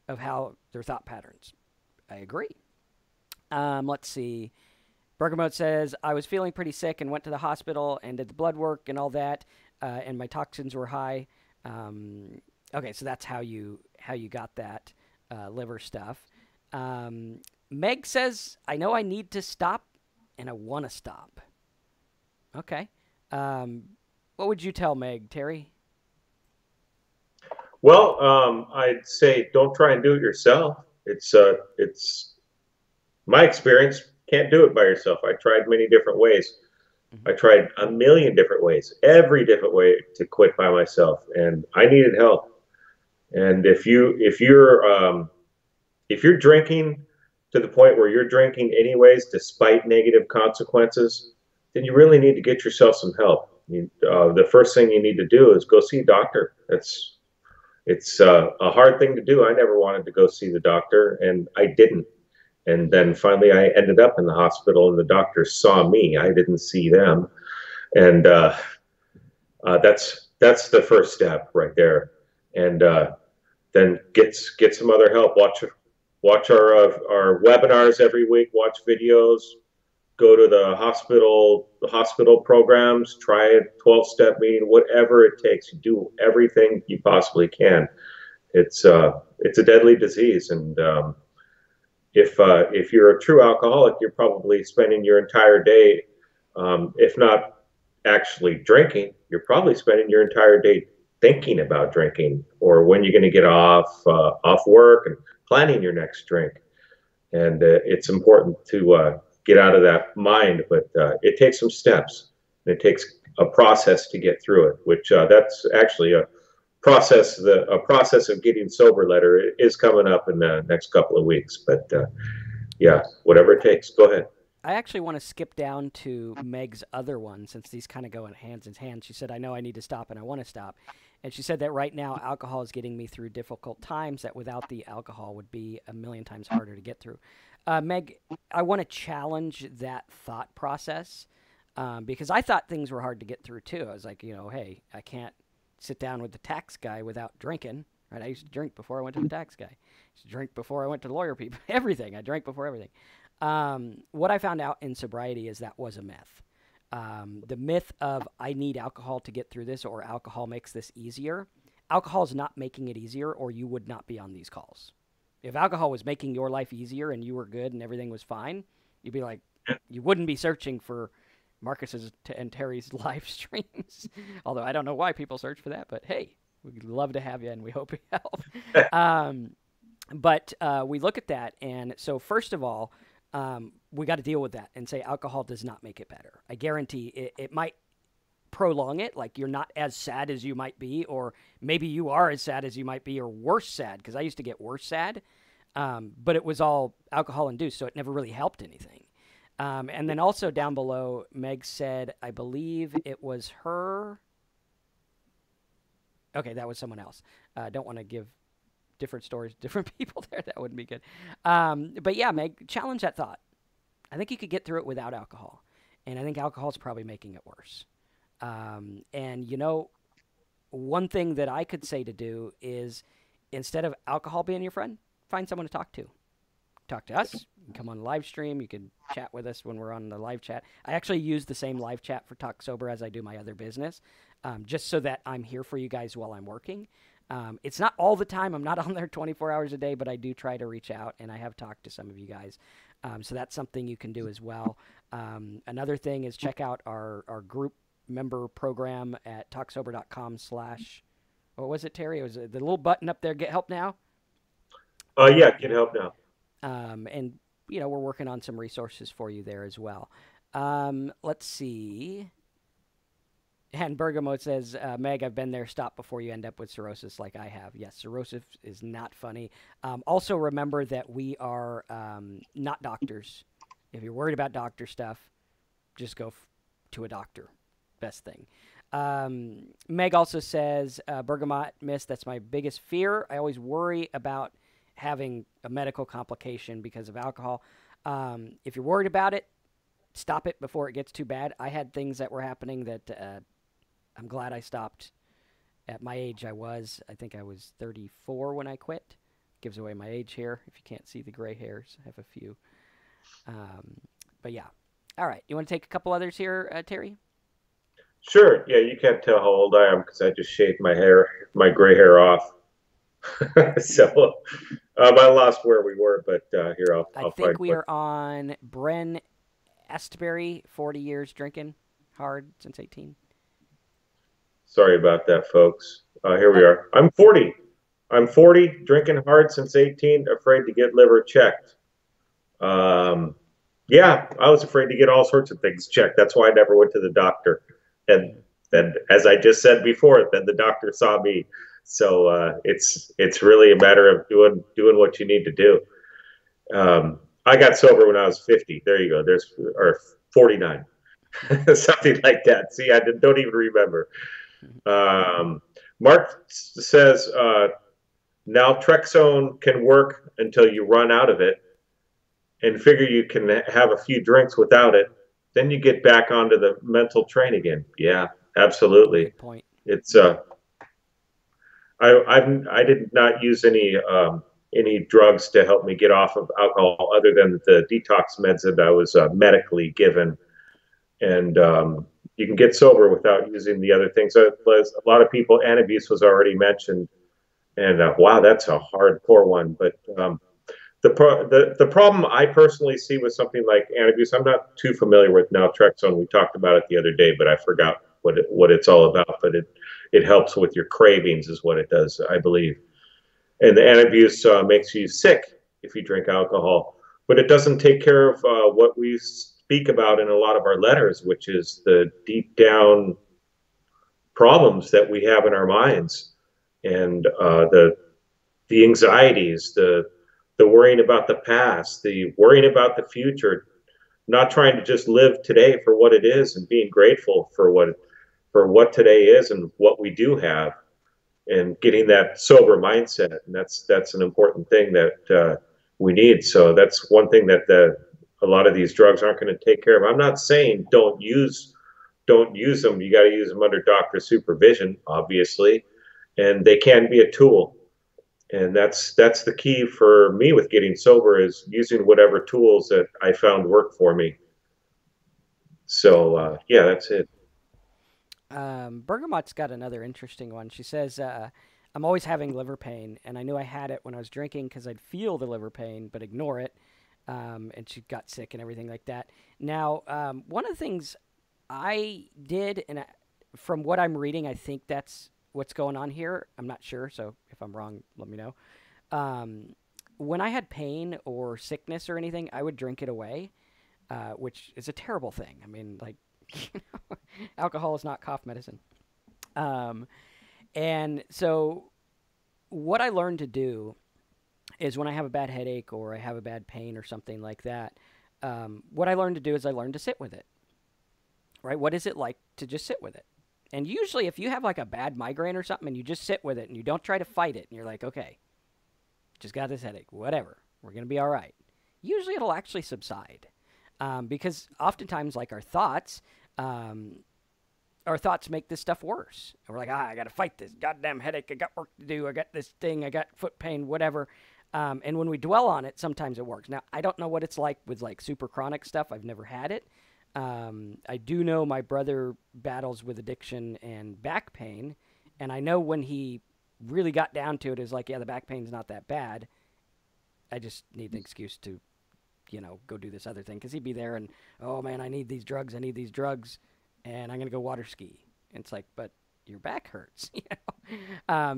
of how their thought patterns. I agree. Let's see. Bergamot says, I was feeling pretty sick and went to the hospital and did the blood work and all that, and my toxins were high. Okay, so that's how you got that liver stuff. Meg says, I know I need to stop and I want to stop. Okay. What would you tell Meg, Terry? Well, I'd say don't try and do it yourself. It's my experience. Can't do it by yourself. I tried many different ways. Mm-hmm. I tried a million different ways, every different way to quit by myself, and I needed help. And if you're drinking to the point where you're drinking anyways, despite negative consequences, then you really need to get yourself some help. The first thing you need to do is go see a doctor. It's a hard thing to do. I never wanted to go see the doctor, and I didn't. And then finally, I ended up in the hospital, and the doctors saw me. I didn't see them, and that's the first step right there. And then get some other help. Watch our webinars every week. Watch videos. Go to the hospital programs. Try a 12-step meeting. Whatever it takes. You do everything you possibly can. It's a deadly disease, and if you're a true alcoholic, you're probably spending your entire day, if not actually drinking, you're probably spending your entire day thinking about drinking or when you're going to get off work and planning your next drink. And it's important to get out of that mind, but it takes some steps. It takes a process to get through it, which that's actually a process of getting sober letter is coming up in the next couple of weeks. But yeah, whatever it takes. Go ahead. I actually want to skip down to Meg's other one since these kind of go in hand. She said, I know I need to stop and I want to stop. And she said that right now alcohol is getting me through difficult times that without the alcohol would be a million times harder to get through. Meg, I want to challenge that thought process because I thought things were hard to get through too. I was like, hey, I can't sit down with the tax guy without drinking. Right? I used to drink before I went to the tax guy. I used to drink before I went to lawyer people. Everything. I drank before everything. What I found out in sobriety is that was a myth. The myth of I need alcohol to get through this or alcohol makes this easier. Alcohol is not making it easier or you would not be on these calls. If alcohol was making your life easier and you were good and everything was fine, you'd be like, you wouldn't be searching for Marcus's and Terry's live streams. Although I don't know why people search for that, but hey, we'd love to have you and we hope we help. But we look at that, and so first of all, we got to deal with that and say alcohol does not make it better. I guarantee it might prolong it, like you're not as sad as you might be, or maybe you are as sad as you might be, or worse sad, because I used to get worse sad, but it was all alcohol-induced, so it never really helped anything. And then also down below, Meg said, I believe it was her. Okay, that was someone else. Don't want to give different stories to different people there. That wouldn't be good. But yeah, Meg, challenge that thought. I think you could get through it without alcohol. And I think alcohol is probably making it worse. And, one thing that I could say to do is instead of alcohol being your friend, find someone to talk to. Talk to us. You can come on the live stream. You can chat with us when we're on the live chat. I actually use the same live chat for Talk Sober as I do my other business, just so that I'm here for you guys while I'm working. It's not all the time. I'm not on there 24 hours a day, but I do try to reach out, and I have talked to some of you guys. So that's something you can do as well. Another thing is check out our group member program at talksober.com/ what was it, Terry? It was the little button up there, Get Help Now? Yeah, get help now. And, we're working on some resources for you there as well. Let's see. And Bergamo says, Meg, I've been there. Stop before you end up with cirrhosis like I have. Yes, cirrhosis is not funny. Also, remember that we are not doctors. If you're worried about doctor stuff, just go to a doctor. Best thing. Meg also says, Bergamot mist, that's my biggest fear. I always worry about having a medical complication because of alcohol. If you're worried about it, stop it before it gets too bad. I had things that were happening that I'm glad I stopped at my age. I think I was 34 when I quit. Gives away my age here if you can't see the gray hairs. I have a few. Um, but yeah. All right. You want to take a couple others here, Terry? Sure. Yeah, you can't tell how old I am because I just shaved my hair, my gray hair off. So I lost where we were, but here I I'll think find we what. are on Bren Estbury, 40 years drinking hard since 18. Sorry about that, folks. Here we Oh, are. I'm 40. I'm 40, drinking hard since 18, afraid to get liver checked. Um, yeah, I was afraid to get all sorts of things checked. That's why I never went to the doctor. And mm, then, as I just said before, then the doctor saw me. So it's really a matter of doing what you need to do. I got sober when I was 50. There you go. There's or 49, something like that. See, don't even remember. Um, Mark says naltrexone can work until you run out of it, and figure you can have a few drinks without it. Then you get back onto the mental train again. Yeah, absolutely. good point. It's I did not use any drugs to help me get off of alcohol other than the detox meds that I was medically given, and you can get sober without using the other things. So a lot of people, antabuse was already mentioned, and wow, that's a hardcore one. But the problem I personally see with something like antabuse, I'm not too familiar with naltrexone. We talked about it the other day, but I forgot what it's all about. But it helps with your cravings, is what it does, I believe. And the antabuse makes you sick if you drink alcohol, but it doesn't take care of what we speak about in a lot of our letters, which is the deep down problems that we have in our minds, and the anxieties, the worrying about the past, the worrying about the future, not trying to just live today for what it is and being grateful for what today is and what we do have, and getting that sober mindset. And that's an important thing that we need. So that's one thing that a lot of these drugs aren't going to take care of. I'm not saying don't use them. You got to use them under doctor supervision, obviously, and they can be a tool. And that's the key for me with getting sober, is using whatever tools that I found work for me. So yeah, that's it. Bergamot's got another interesting one. She says, I'm always having liver pain, and I knew I had it when I was drinking because I'd feel the liver pain but ignore it. And she got sick and everything like that. Now, one of the things I did, and from what I'm reading, I think that's what's going on here. I'm not sure, so if I'm wrong, let me know. Um, when I had pain or sickness or anything, I would drink it away, which is a terrible thing. I mean, like, alcohol is not cough medicine. Um, and so, what I learned to do is when I have a bad headache or I have a bad pain or something like that, what I learned to do is I learned to sit with it. Right? What is it like to just sit with it? And usually, if you have like a bad migraine or something and you just sit with it and you don't try to fight it and you're like, okay, just got this headache, whatever, we're going to be all right. Usually, it'll actually subside. Because oftentimes, like um, our thoughts make this stuff worse. And we're like, I got to fight this goddamn headache. I got work to do. I got this thing. I got foot pain, whatever. And when we dwell on it, sometimes it works. Now, I don't know what it's like with like super chronic stuff. I've never had it. I do know my brother battles with addiction and back pain. And I know when he really got down to it, is like, yeah, the back pain's not that bad. I just need an excuse to, go do this other thing. Because he'd be there and, oh man, I need these drugs. I need these drugs. And I'm going to go water ski. And it's like, but your back hurts.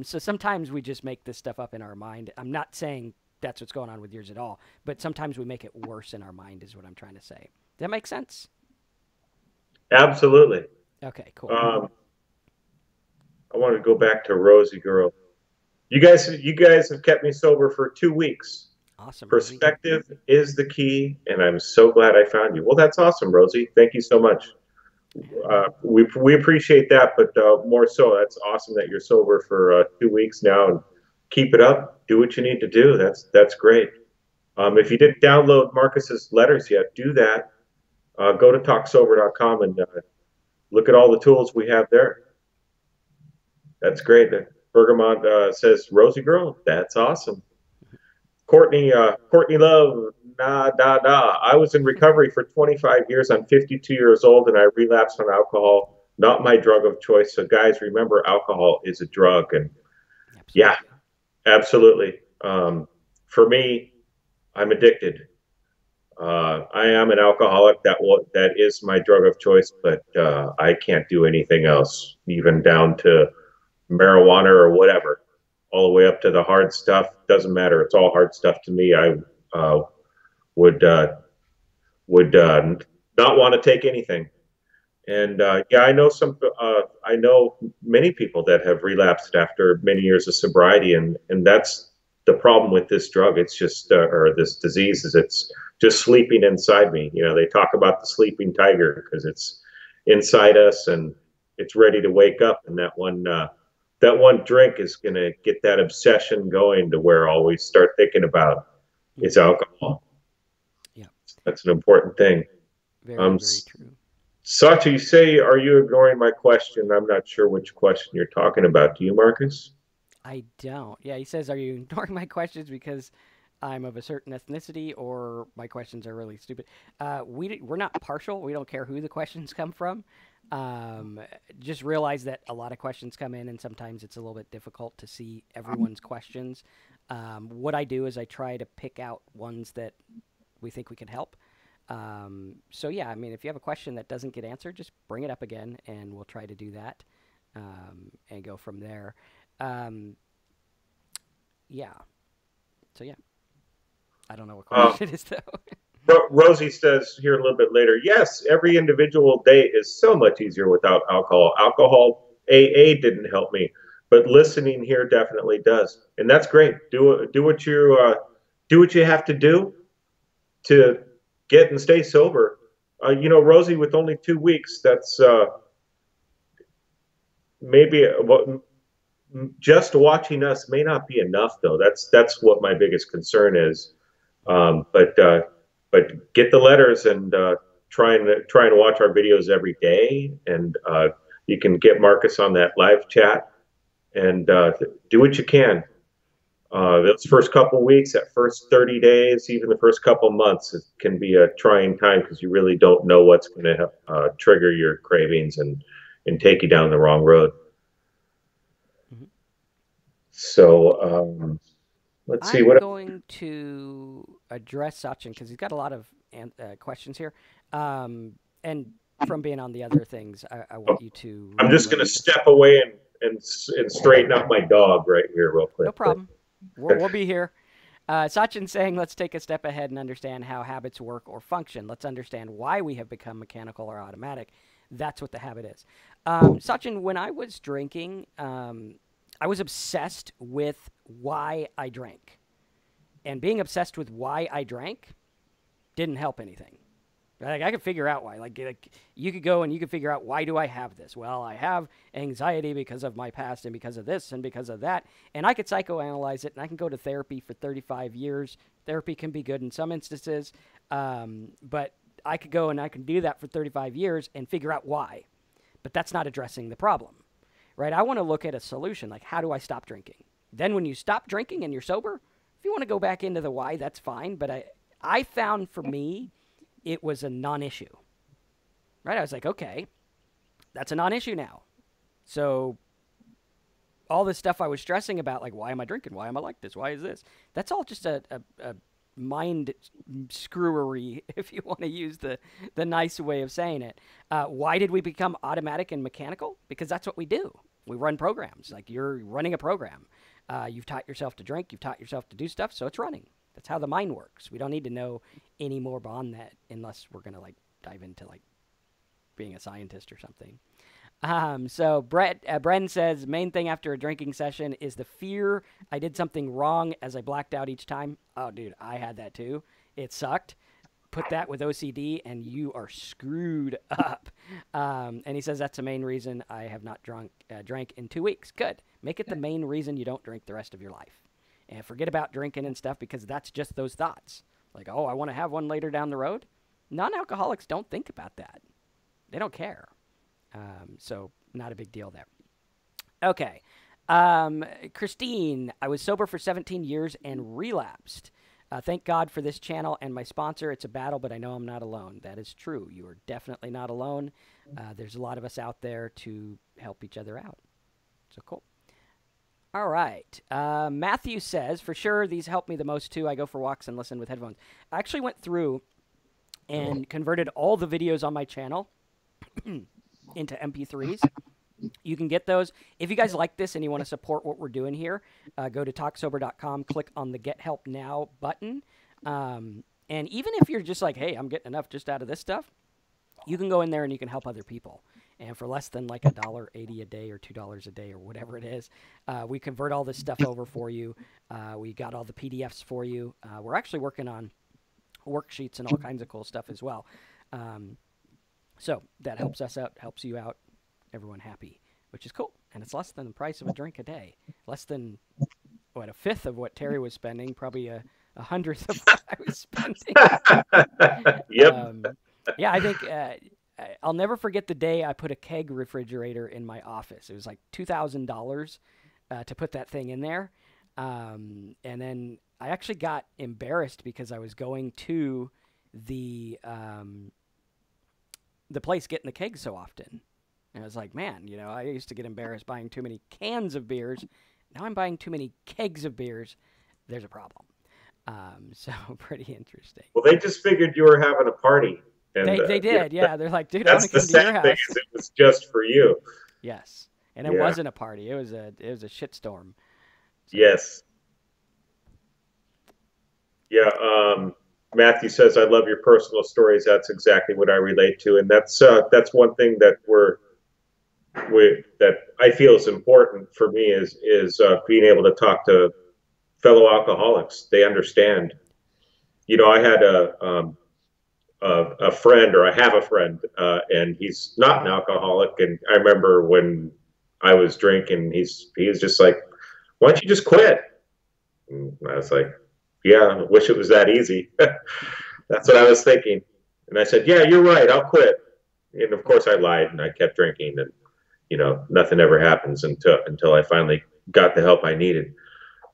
So sometimes we just make this stuff up in our mind. I'm not saying that's what's going on with yours at all. But sometimes we make it worse in our mind is what I'm trying to say. Does that make sense? Absolutely. Okay, cool. Um, I want to go back to Rosie Girl. You guys have kept me sober for 2 weeks. Awesome, Rosie. Perspective is the key, and I'm so glad I found you. Well, that's awesome, Rosie. Thank you so much. We appreciate that, but more so, that's awesome that you're sober for 2 weeks now, and keep it up. Do what you need to do. That's great. If you didn't download Marcus's letters yet, do that. Go to talksober.com and look at all the tools we have there. That's great. Bergamot says, Rosie Girl, that's awesome. Courtney Love, nah, da, da. I was in recovery for 25 years. I'm 52 years old and I relapsed on alcohol. Not my drug of choice. So, guys, remember, alcohol is a drug. And yeah, Absolutely. absolutely. For me, I'm addicted. I am an alcoholic. That is my drug of choice, but I can't do anything else, even down to marijuana or whatever, all the way up to the hard stuff. Doesn't matter. It's all hard stuff to me. I uh, would would not want to take anything. Yeah. And yeah, I know I know many people that have relapsed after many years of sobriety, and that's the problem with this drug. It's just or this disease is it's just sleeping inside me. You know, they talk about the sleeping tiger because it's inside us and it's ready to wake up. And that one drink is going to get that obsession going to where all we start thinking about is Hmm. alcohol. Yeah. That's an important thing. Very, Um, very true. Sachi, you say, are you ignoring my question? I'm not sure which question you're talking about. Do you, Marcus? I don't. Yeah, he says, "Are you ignoring my questions because I'm of a certain ethnicity, or my questions are really stupid?" We're not partial. We don't care who the questions come from. Um, just realize that a lot of questions come in, and sometimes it's a little bit difficult to see everyone's questions. What I do is I try to pick out ones that we think we can help. So yeah, I mean, if you have a question that doesn't get answered, just bring it up again, and we'll try to do that and go from there. Um, yeah. So yeah, I don't know what Uh, question it is though. Rosie says here a little bit later, yes, every individual day is so much easier without alcohol. Alcohol AA didn't help me, but listening here definitely does, and that's great. Do what you have to do to get and stay sober. Rosie, with only 2 weeks, that's maybe just watching us may not be enough, though. That's what my biggest concern is. Mhm. But get the letters and try and watch our videos every day, and you can get Marcus on that live chat and do what you can. Mhm. Those first couple weeks, that first 30 days, even the first couple months, it can be a trying time because you really don't know what's going to trigger your cravings and take you down the wrong road. Mhm. So let's see I'm what. going to address Sachin because he's got a lot of questions here. And from being on the other things, I want you to I'm really just look going to at this. step away and straighten out my dog right here, real No quick. But problem. We'll be here. Sachin saying, let's take a step ahead and understand how habits work or function. Let's understand why we have become mechanical or automatic. That's what the habit is. Sachin, when I was drinking, I was obsessed with why I drank. And being obsessed with why I drank didn't help anything. Like I could figure out why. Like you could go and you could figure out why do I have this? Well, I have anxiety because of my past and because of this and because of that. And I could psychoanalyze it and I can go to therapy for 35 years. Therapy can be good in some instances, but I could go and I can do that for 35 years and figure out why. But that's not addressing the problem, right? I want to look at a solution. Like how do I stop drinking? Then when you stop drinking and you're sober, if you want to go back into the why, that's fine. But I found for me it was a non-issue, right? I was like, okay, that's a non-issue now. So all this stuff I was stressing about, like, why am I drinking? Why am I like this? Why is this? That's all just a mind screwery, if you want to use the nice way of saying it. Why did we become automatic and mechanical? Because that's what we do. We run programs. Like you're running a program. You've taught yourself to drink. You've taught yourself to do stuff. So it's running. That's how the mind works. We don't need to know any more beyond that unless we're gonna like dive into like being a scientist or something. So Bren says main thing after a drinking session is the fear I did something wrong as I blacked out each time. Oh, dude, I had that too. It sucked. Put that with OCD and you are screwed up. And he says that's the main reason I have not drank in 2 weeks. Good. Make it the main reason you don't drink the rest of your life. And forget about drinking and stuff because that's just those thoughts. Like, oh, I want to have one later down the road. Non-alcoholics don't think about that. They don't care. So not a big deal there. Okay. Christine, I was sober for 17 years and relapsed. Thank God for this channel and my sponsor. It's a battle, but I know I'm not alone. That is true. You are definitely not alone. There's a lot of us out there to help each other out. So cool. All right. Matthew says, for sure, these help me the most too. I go for walks and listen with headphones. I actually went through and converted all the videos on my channel into MP3s. You can get those. If you guys like this and you want to support what we're doing here, go to talksober.com, click on the Get Help Now button. And even if you're just like, hey, I'm getting enough just out of this stuff, you can go in there and you can help other people. And for less than like $1.80 a day or $2 a day or whatever it is, we convert all this stuff over for you. We got all the PDFs for you. We're actually working on worksheets and all kinds of cool stuff as well. So that helps us out, helps you out, everyone happy, which is cool. And it's less than the price of a drink a day. Less than, what, a fifth of what Terry was spending, probably a hundredth of what I was spending. Yep. Yeah, I think I'll never forget the day I put a keg refrigerator in my office. It was like $2,000 to put that thing in there. And then I actually got embarrassed because I was going to the place getting the kegs so often. And I was like, man, you know, I used to get embarrassed buying too many cans of beers. Now I'm buying too many kegs of beers. There's a problem. So pretty interesting. Well, they just figured you were having a party. And, they did, yeah. They're like, dude, I want That's to the come to your sad thing house. is it was just for you. Yes, and it wasn't a party. It was a shitstorm. So. Yes. Yeah. Matthew says, "I love your personal stories." That's exactly what I relate to, and that's one thing that that I feel is important for me is being able to talk to fellow alcoholics. They understand. You know, I had a friend, or I have a friend, and he's not an alcoholic. And I remember when I was drinking, he was just like, "Why don't you just quit?" And I was like, "Yeah, I wish it was that easy." That's what I was thinking. And I said, "Yeah, you're right. I'll quit." And of course, I lied and I kept drinking, and nothing ever happens until I finally got the help I needed.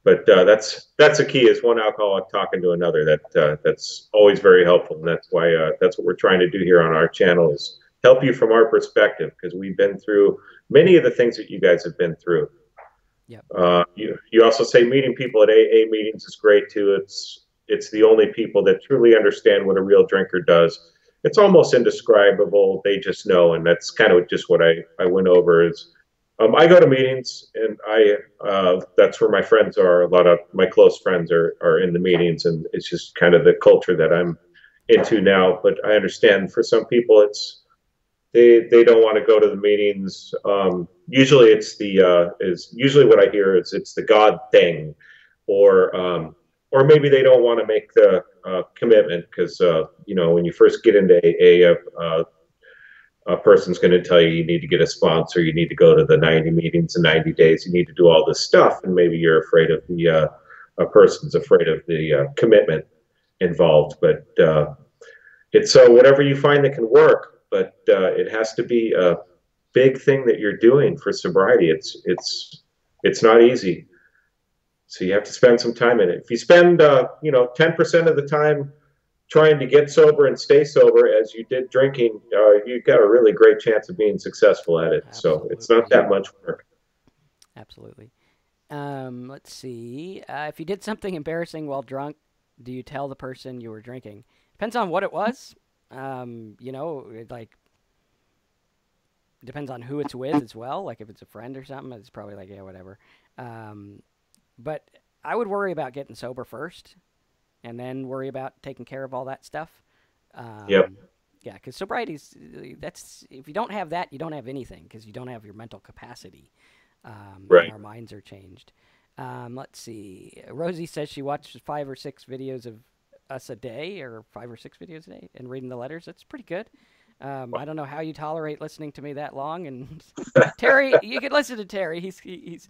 But that's the key, is one alcoholic talking to another. That's always very helpful, and that's why that's what we're trying to do here on our channel, is help you from our perspective, because we've been through many of the things that you guys have been through. Yep. You also say meeting people at AA meetings is great too. It's the only people that truly understand what a real drinker does. It's almost indescribable. They just know, and that's kind of just what I went over. Is I go to meetings, and that's where my friends are. A lot of my close friends are in the meetings, and it's just kind of the culture that I'm into now. But I understand for some people, they don't want to go to the meetings. Usually usually what I hear is it's the God thing, or maybe they don't want to make the commitment, because when you first get into AA, a person's going to tell you you need to get a sponsor, you need to go to the 90 meetings in 90 days, you need to do all this stuff, and maybe you're afraid of a person's afraid of the commitment involved. But it's whatever you find that can work, but it has to be a big thing that you're doing for sobriety. It's not easy. So you have to spend some time in it. If you spend 10% of the time trying to get sober and stay sober as you did drinking, you've got a really great chance of being successful at it. Absolutely. So it's not that much work. Absolutely. Let's see. If you did something embarrassing while drunk, do you tell the person you were drinking? Depends on what it was. It depends on who it's with as well. Like if it's a friend or something, it's probably like, yeah, whatever. But I would worry about getting sober first, and then worry about taking care of all that stuff. Yep. Yeah, because sobriety's, if you don't have that, you don't have anything, because you don't have your mental capacity. Right. Our minds are changed. Let's see. Rosie says she watches 5 or 6 videos of us a day, or 5 or 6 videos a day, and reading the letters. That's pretty good. I don't know how you tolerate listening to me that long. And Terry, you can listen to Terry. He's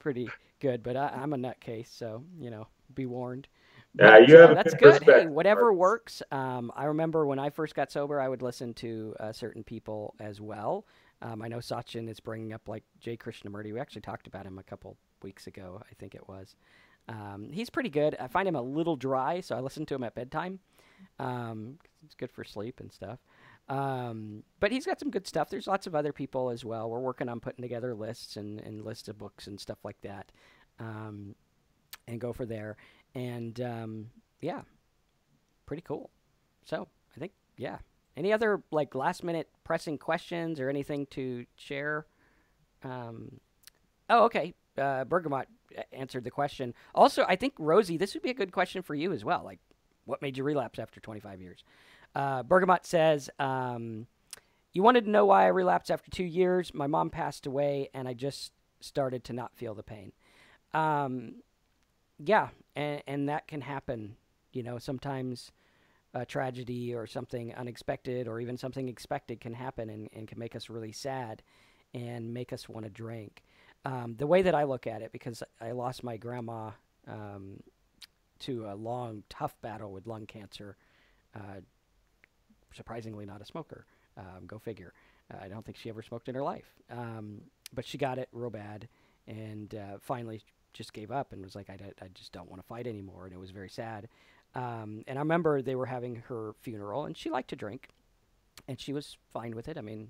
pretty good, but I'm a nutcase, so be warned. But, you have that's good. Hey, whatever works. I remember when I first got sober, I would listen to certain people as well. I know Sachin is bringing up like Jay Krishnamurti. We actually talked about him a couple weeks ago, I think it was. He's pretty good. I find him a little dry, so I listen to him at bedtime. It's good for sleep and stuff. But he's got some good stuff. There's lots of other people as well. We're working on putting together lists and lists of books and stuff like that, and go for there. And yeah, pretty cool. So I think, yeah. Any other like last minute pressing questions or anything to share? Oh, okay. Bergamot answered the question. Also, I think Rosie, this would be a good question for you as well. Like, what made you relapse after 25 years? Bergamot says, you wanted to know why I relapsed after 2 years. My mom passed away, and I just started to not feel the pain. Yeah, and that can happen. You know, sometimes a tragedy or something unexpected or even something expected can happen and can make us really sad and make us want to drink. The way that I look at it, because I lost my grandma to a long, tough battle with lung cancer, surprisingly not a smoker. Go figure. I don't think she ever smoked in her life. But she got it real bad and finally just gave up and was like, I just don't want to fight anymore. And it was very sad. And I remember they were having her funeral, and she liked to drink, and she was fine with it. I mean,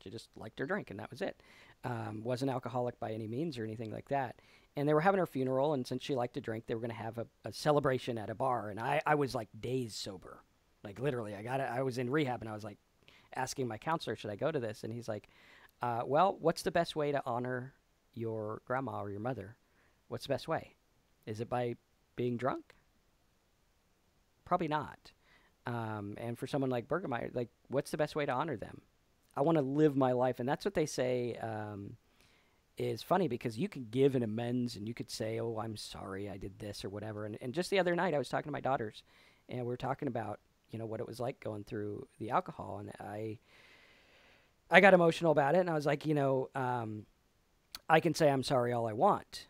she just liked her drink, and that was it. Wasn't alcoholic by any means or anything like that. And they were having her funeral, and since she liked to drink, they were going to have a celebration at a bar. And I was like days sober. Like literally, I was in rehab, and I was like asking my counselor, should I go to this? And he's like, well, what's the best way to honor your grandma or your mother? What's the best way? Is it by being drunk? Probably not. And for someone like Bergemeyer, like, what's the best way to honor them? I want to live my life. And that's what they say is funny, because you can give an amends and you could say, oh, I'm sorry I did this or whatever. And just the other night I was talking to my daughters, and we were talking about, you know, what it was like going through the alcohol. And I got emotional about it. And I was like, you know, I can say I'm sorry all I want,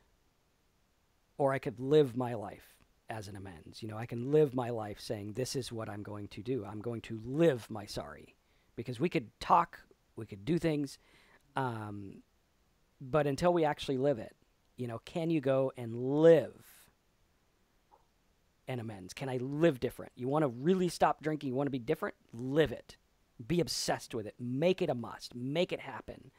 or I could live my life as an amends. You know, I can live my life saying, this is what I'm going to do. I'm going to live my sorry. Because we could talk, we could do things, but until we actually live it, you know, can you go and live an amends? Can I live different? You want to really stop drinking, you want to be different? Live it. Be obsessed with it. Make it a must. Make it happen.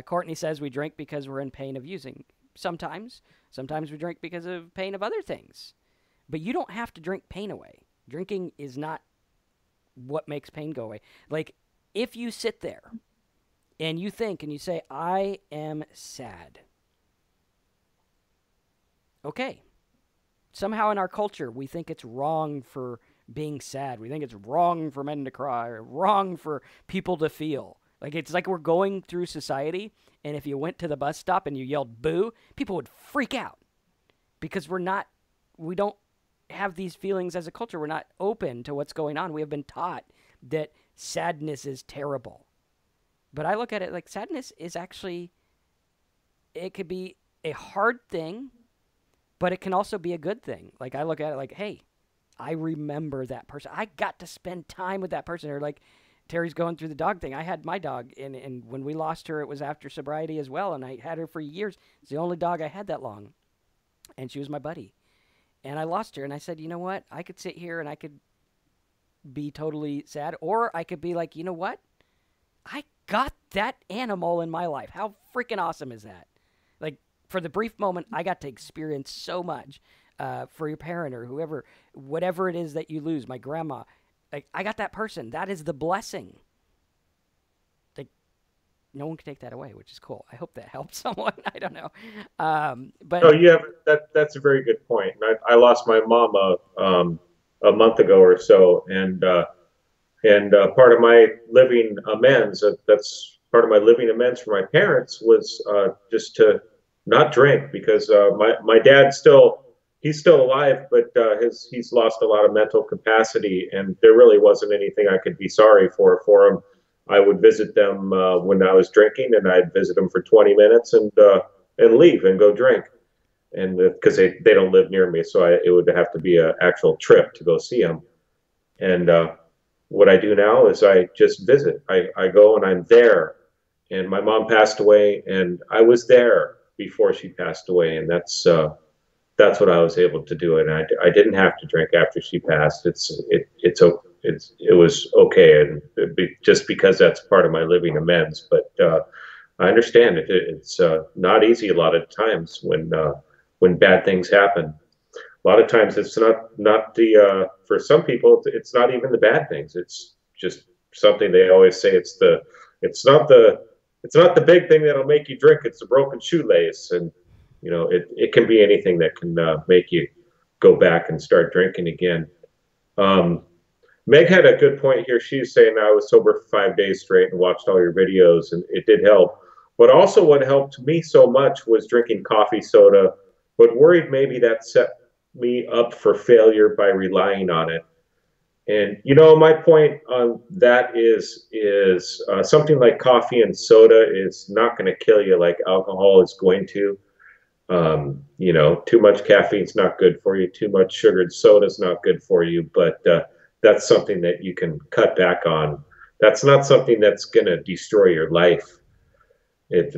Courtney says we drink because we're in pain of using. Sometimes we drink because of pain of other things. But you don't have to drink pain away. Drinking is not what makes pain go away. Like, if you sit there and you think and you say, I am sad. Okay. Somehow in our culture, we think it's wrong for being sad. We think it's wrong for men to cry or wrong for people to feel. Like, it's like we're going through society, and if you went to the bus stop and you yelled boo, people would freak out because we don't have these feelings as a culture. We're not open to what's going on. We have been taught that sadness is terrible. But I look at it like sadness is actually, it could be a hard thing, but it can also be a good thing. Like, I look at it like, hey, I remember that person. I got to spend time with that person. Or like Terry's going through the dog thing. I had my dog, and when we lost her, it was after sobriety as well, and I had her for years. It's the only dog I had that long, and she was my buddy. And I lost her, and I said, you know what? I could sit here and I could be totally sad, or I could be like, you know what? I got that animal in my life. How freaking awesome is that? Like, for the brief moment, I got to experience so much. For your parent or whoever, whatever it is that you lose, my grandma, like, I got that person. That is the blessing. Like, no one can take that away, which is cool. I hope that helps someone. I don't know. But No, you have that's a very good point. I lost my mom a month ago or so, and part of my living amends, that's part of my living amends for my parents, was just to not drink, because my dad he's still alive, but he's lost a lot of mental capacity, and there really wasn't anything I could be sorry for him. I would visit them when I was drinking, and I'd visit them for 20 minutes and leave and go drink, and because they don't live near me, so it would have to be an actual trip to go see them. And what I do now is I just visit. I go and I'm there and my mom passed away, and I was there before she passed away, and that's what I was able to do, and I didn't have to drink after she passed. It was okay, and just because that's part of my living amends. But I understand it's not easy a lot of times when bad things happen. A lot of times it's not the for some people it's not even the bad things. It's just something they always say it's not the it's not the big thing that'll make you drink. It's the broken shoelace, and it can be anything that can make you go back and start drinking again. Um, Meg had a good point here. She's saying I was sober for 5 days straight and watched all your videos, and it did help. But also, what helped me so much was drinking coffee soda. But worried maybe that set me up for failure by relying on it. And my point on that is something like coffee and soda is not going to kill you like alcohol is going to. Too much caffeine's not good for you. Too much sugared soda's not good for you. But that's something that you can cut back on. That's not something that's going to destroy your life.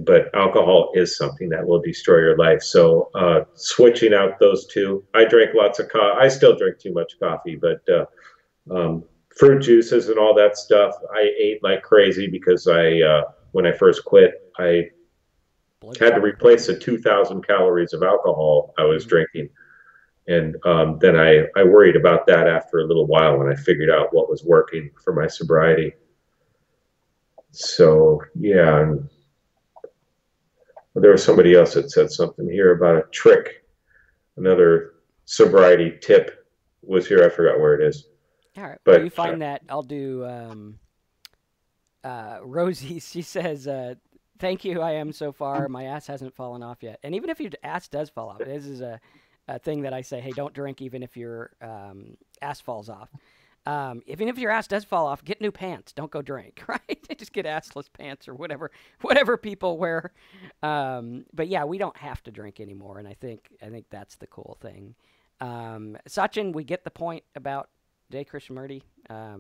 But alcohol is something that will destroy your life. So switching out those two. I drank lots of coffee. I still drink too much coffee, but fruit juices and all that stuff, I ate like crazy because when I first quit, I had to replace the 2,000 calories of alcohol I was drinking. And then I worried about that after a little while when I figured out what was working for my sobriety. So, yeah. There was somebody else that said something here about a trick. Another sobriety tip was here. I forgot where it is. All right. But you find that, I'll do Rosie. She says, thank you, I am so far. My ass hasn't fallen off yet. And even if your ass does fall off, this is a thing that I say, hey, don't drink even if your ass falls off. Even if your ass does fall off, get new pants. Don't go drink, right? Just get assless pants or whatever people wear. But yeah, we don't have to drink anymore, and I think that's the cool thing. Sachin, we get the point about J. Krishnamurti.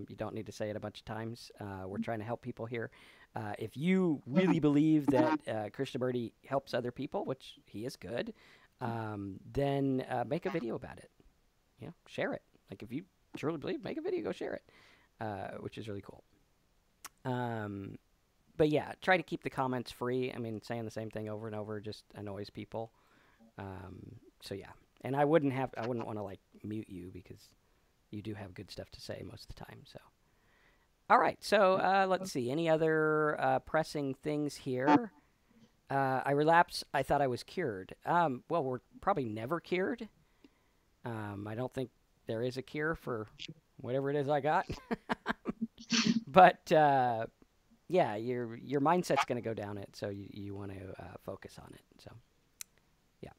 You don't need to say it a bunch of times. We're trying to help people here. If you really believe that Krishnamurti helps other people, which he is good, then make a video about it. Share it. Like if you truly believe, make a video, go share it, which is really cool. But yeah, try to keep the comments free. I mean, saying the same thing over and over just annoys people. So yeah, and I wouldn't want to like mute you because you do have good stuff to say most of the time. So, all right. So let's see. Any other pressing things here? I relapsed. I thought I was cured. Well, we're probably never cured. I don't think there is a cure for whatever it is I got. But yeah, your mindset's going to go down it, so you want to focus on it. So yeah,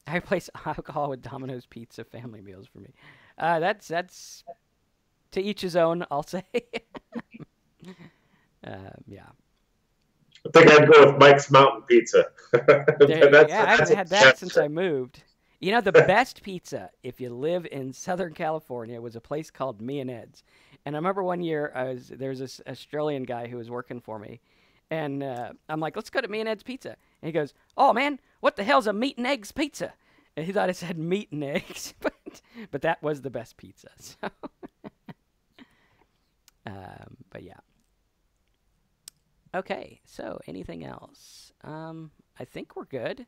I replace alcohol with Domino's pizza family meals for me. That's to each his own, I'll say. Yeah. I think I'd go with Mike's Mountain Pizza. I haven't had that since I moved. The best pizza, if you live in Southern California, was a place called Me and Ed's. And I remember one year there was this Australian guy who was working for me. And I'm like, let's go to Me and Ed's Pizza. And he goes, oh, man, what the hell's a meat and eggs pizza? And he thought I said meat and eggs. But that was the best pizza. So. But yeah. Okay, so anything else? I think we're good.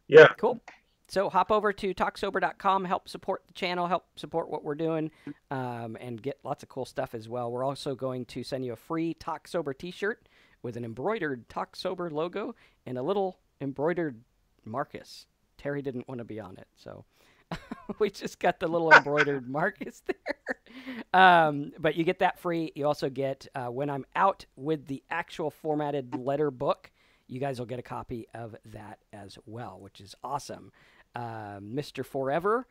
Yeah. Cool. So hop over to talksober.com, help support the channel, help support what we're doing, and get lots of cool stuff as well. We're also going to send you a free Talk Sober t-shirt with an embroidered Talk Sober logo and a little embroidered Marcus. Terry didn't want to be on it, so we just got the little embroidered Marcus there. But you get that free. You also get, when I'm out with the actual formatted letter book, you guys will get a copy of that as well, which is awesome. Mr. Forever,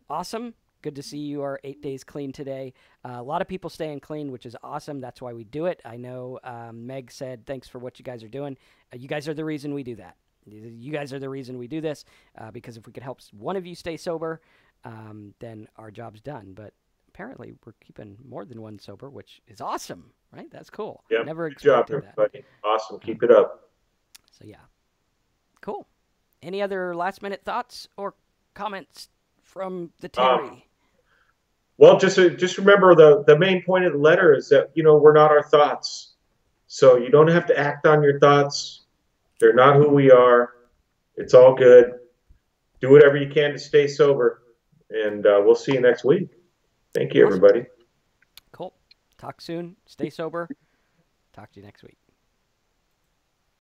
awesome. Good to see you are 8 days clean today. A lot of people staying clean, which is awesome. That's why we do it. I know Meg said, thanks for what you guys are doing. You guys are the reason we do that. You guys are the reason we do this, because if we could help one of you stay sober, then our job's done. But apparently we're keeping more than one sober, which is awesome, right? That's cool. Yeah. Never Good job, expected that. everybody. Awesome. Keep it up. So yeah, cool. Any other last minute thoughts or comments from the Terry? Well, just remember the main point of the letter is that we're not our thoughts, so you don't have to act on your thoughts. They're not who we are. It's all good. Do whatever you can to stay sober, and we'll see you next week. Thank you, Awesome. everybody. Cool. Talk soon. Stay sober. Talk to you next week.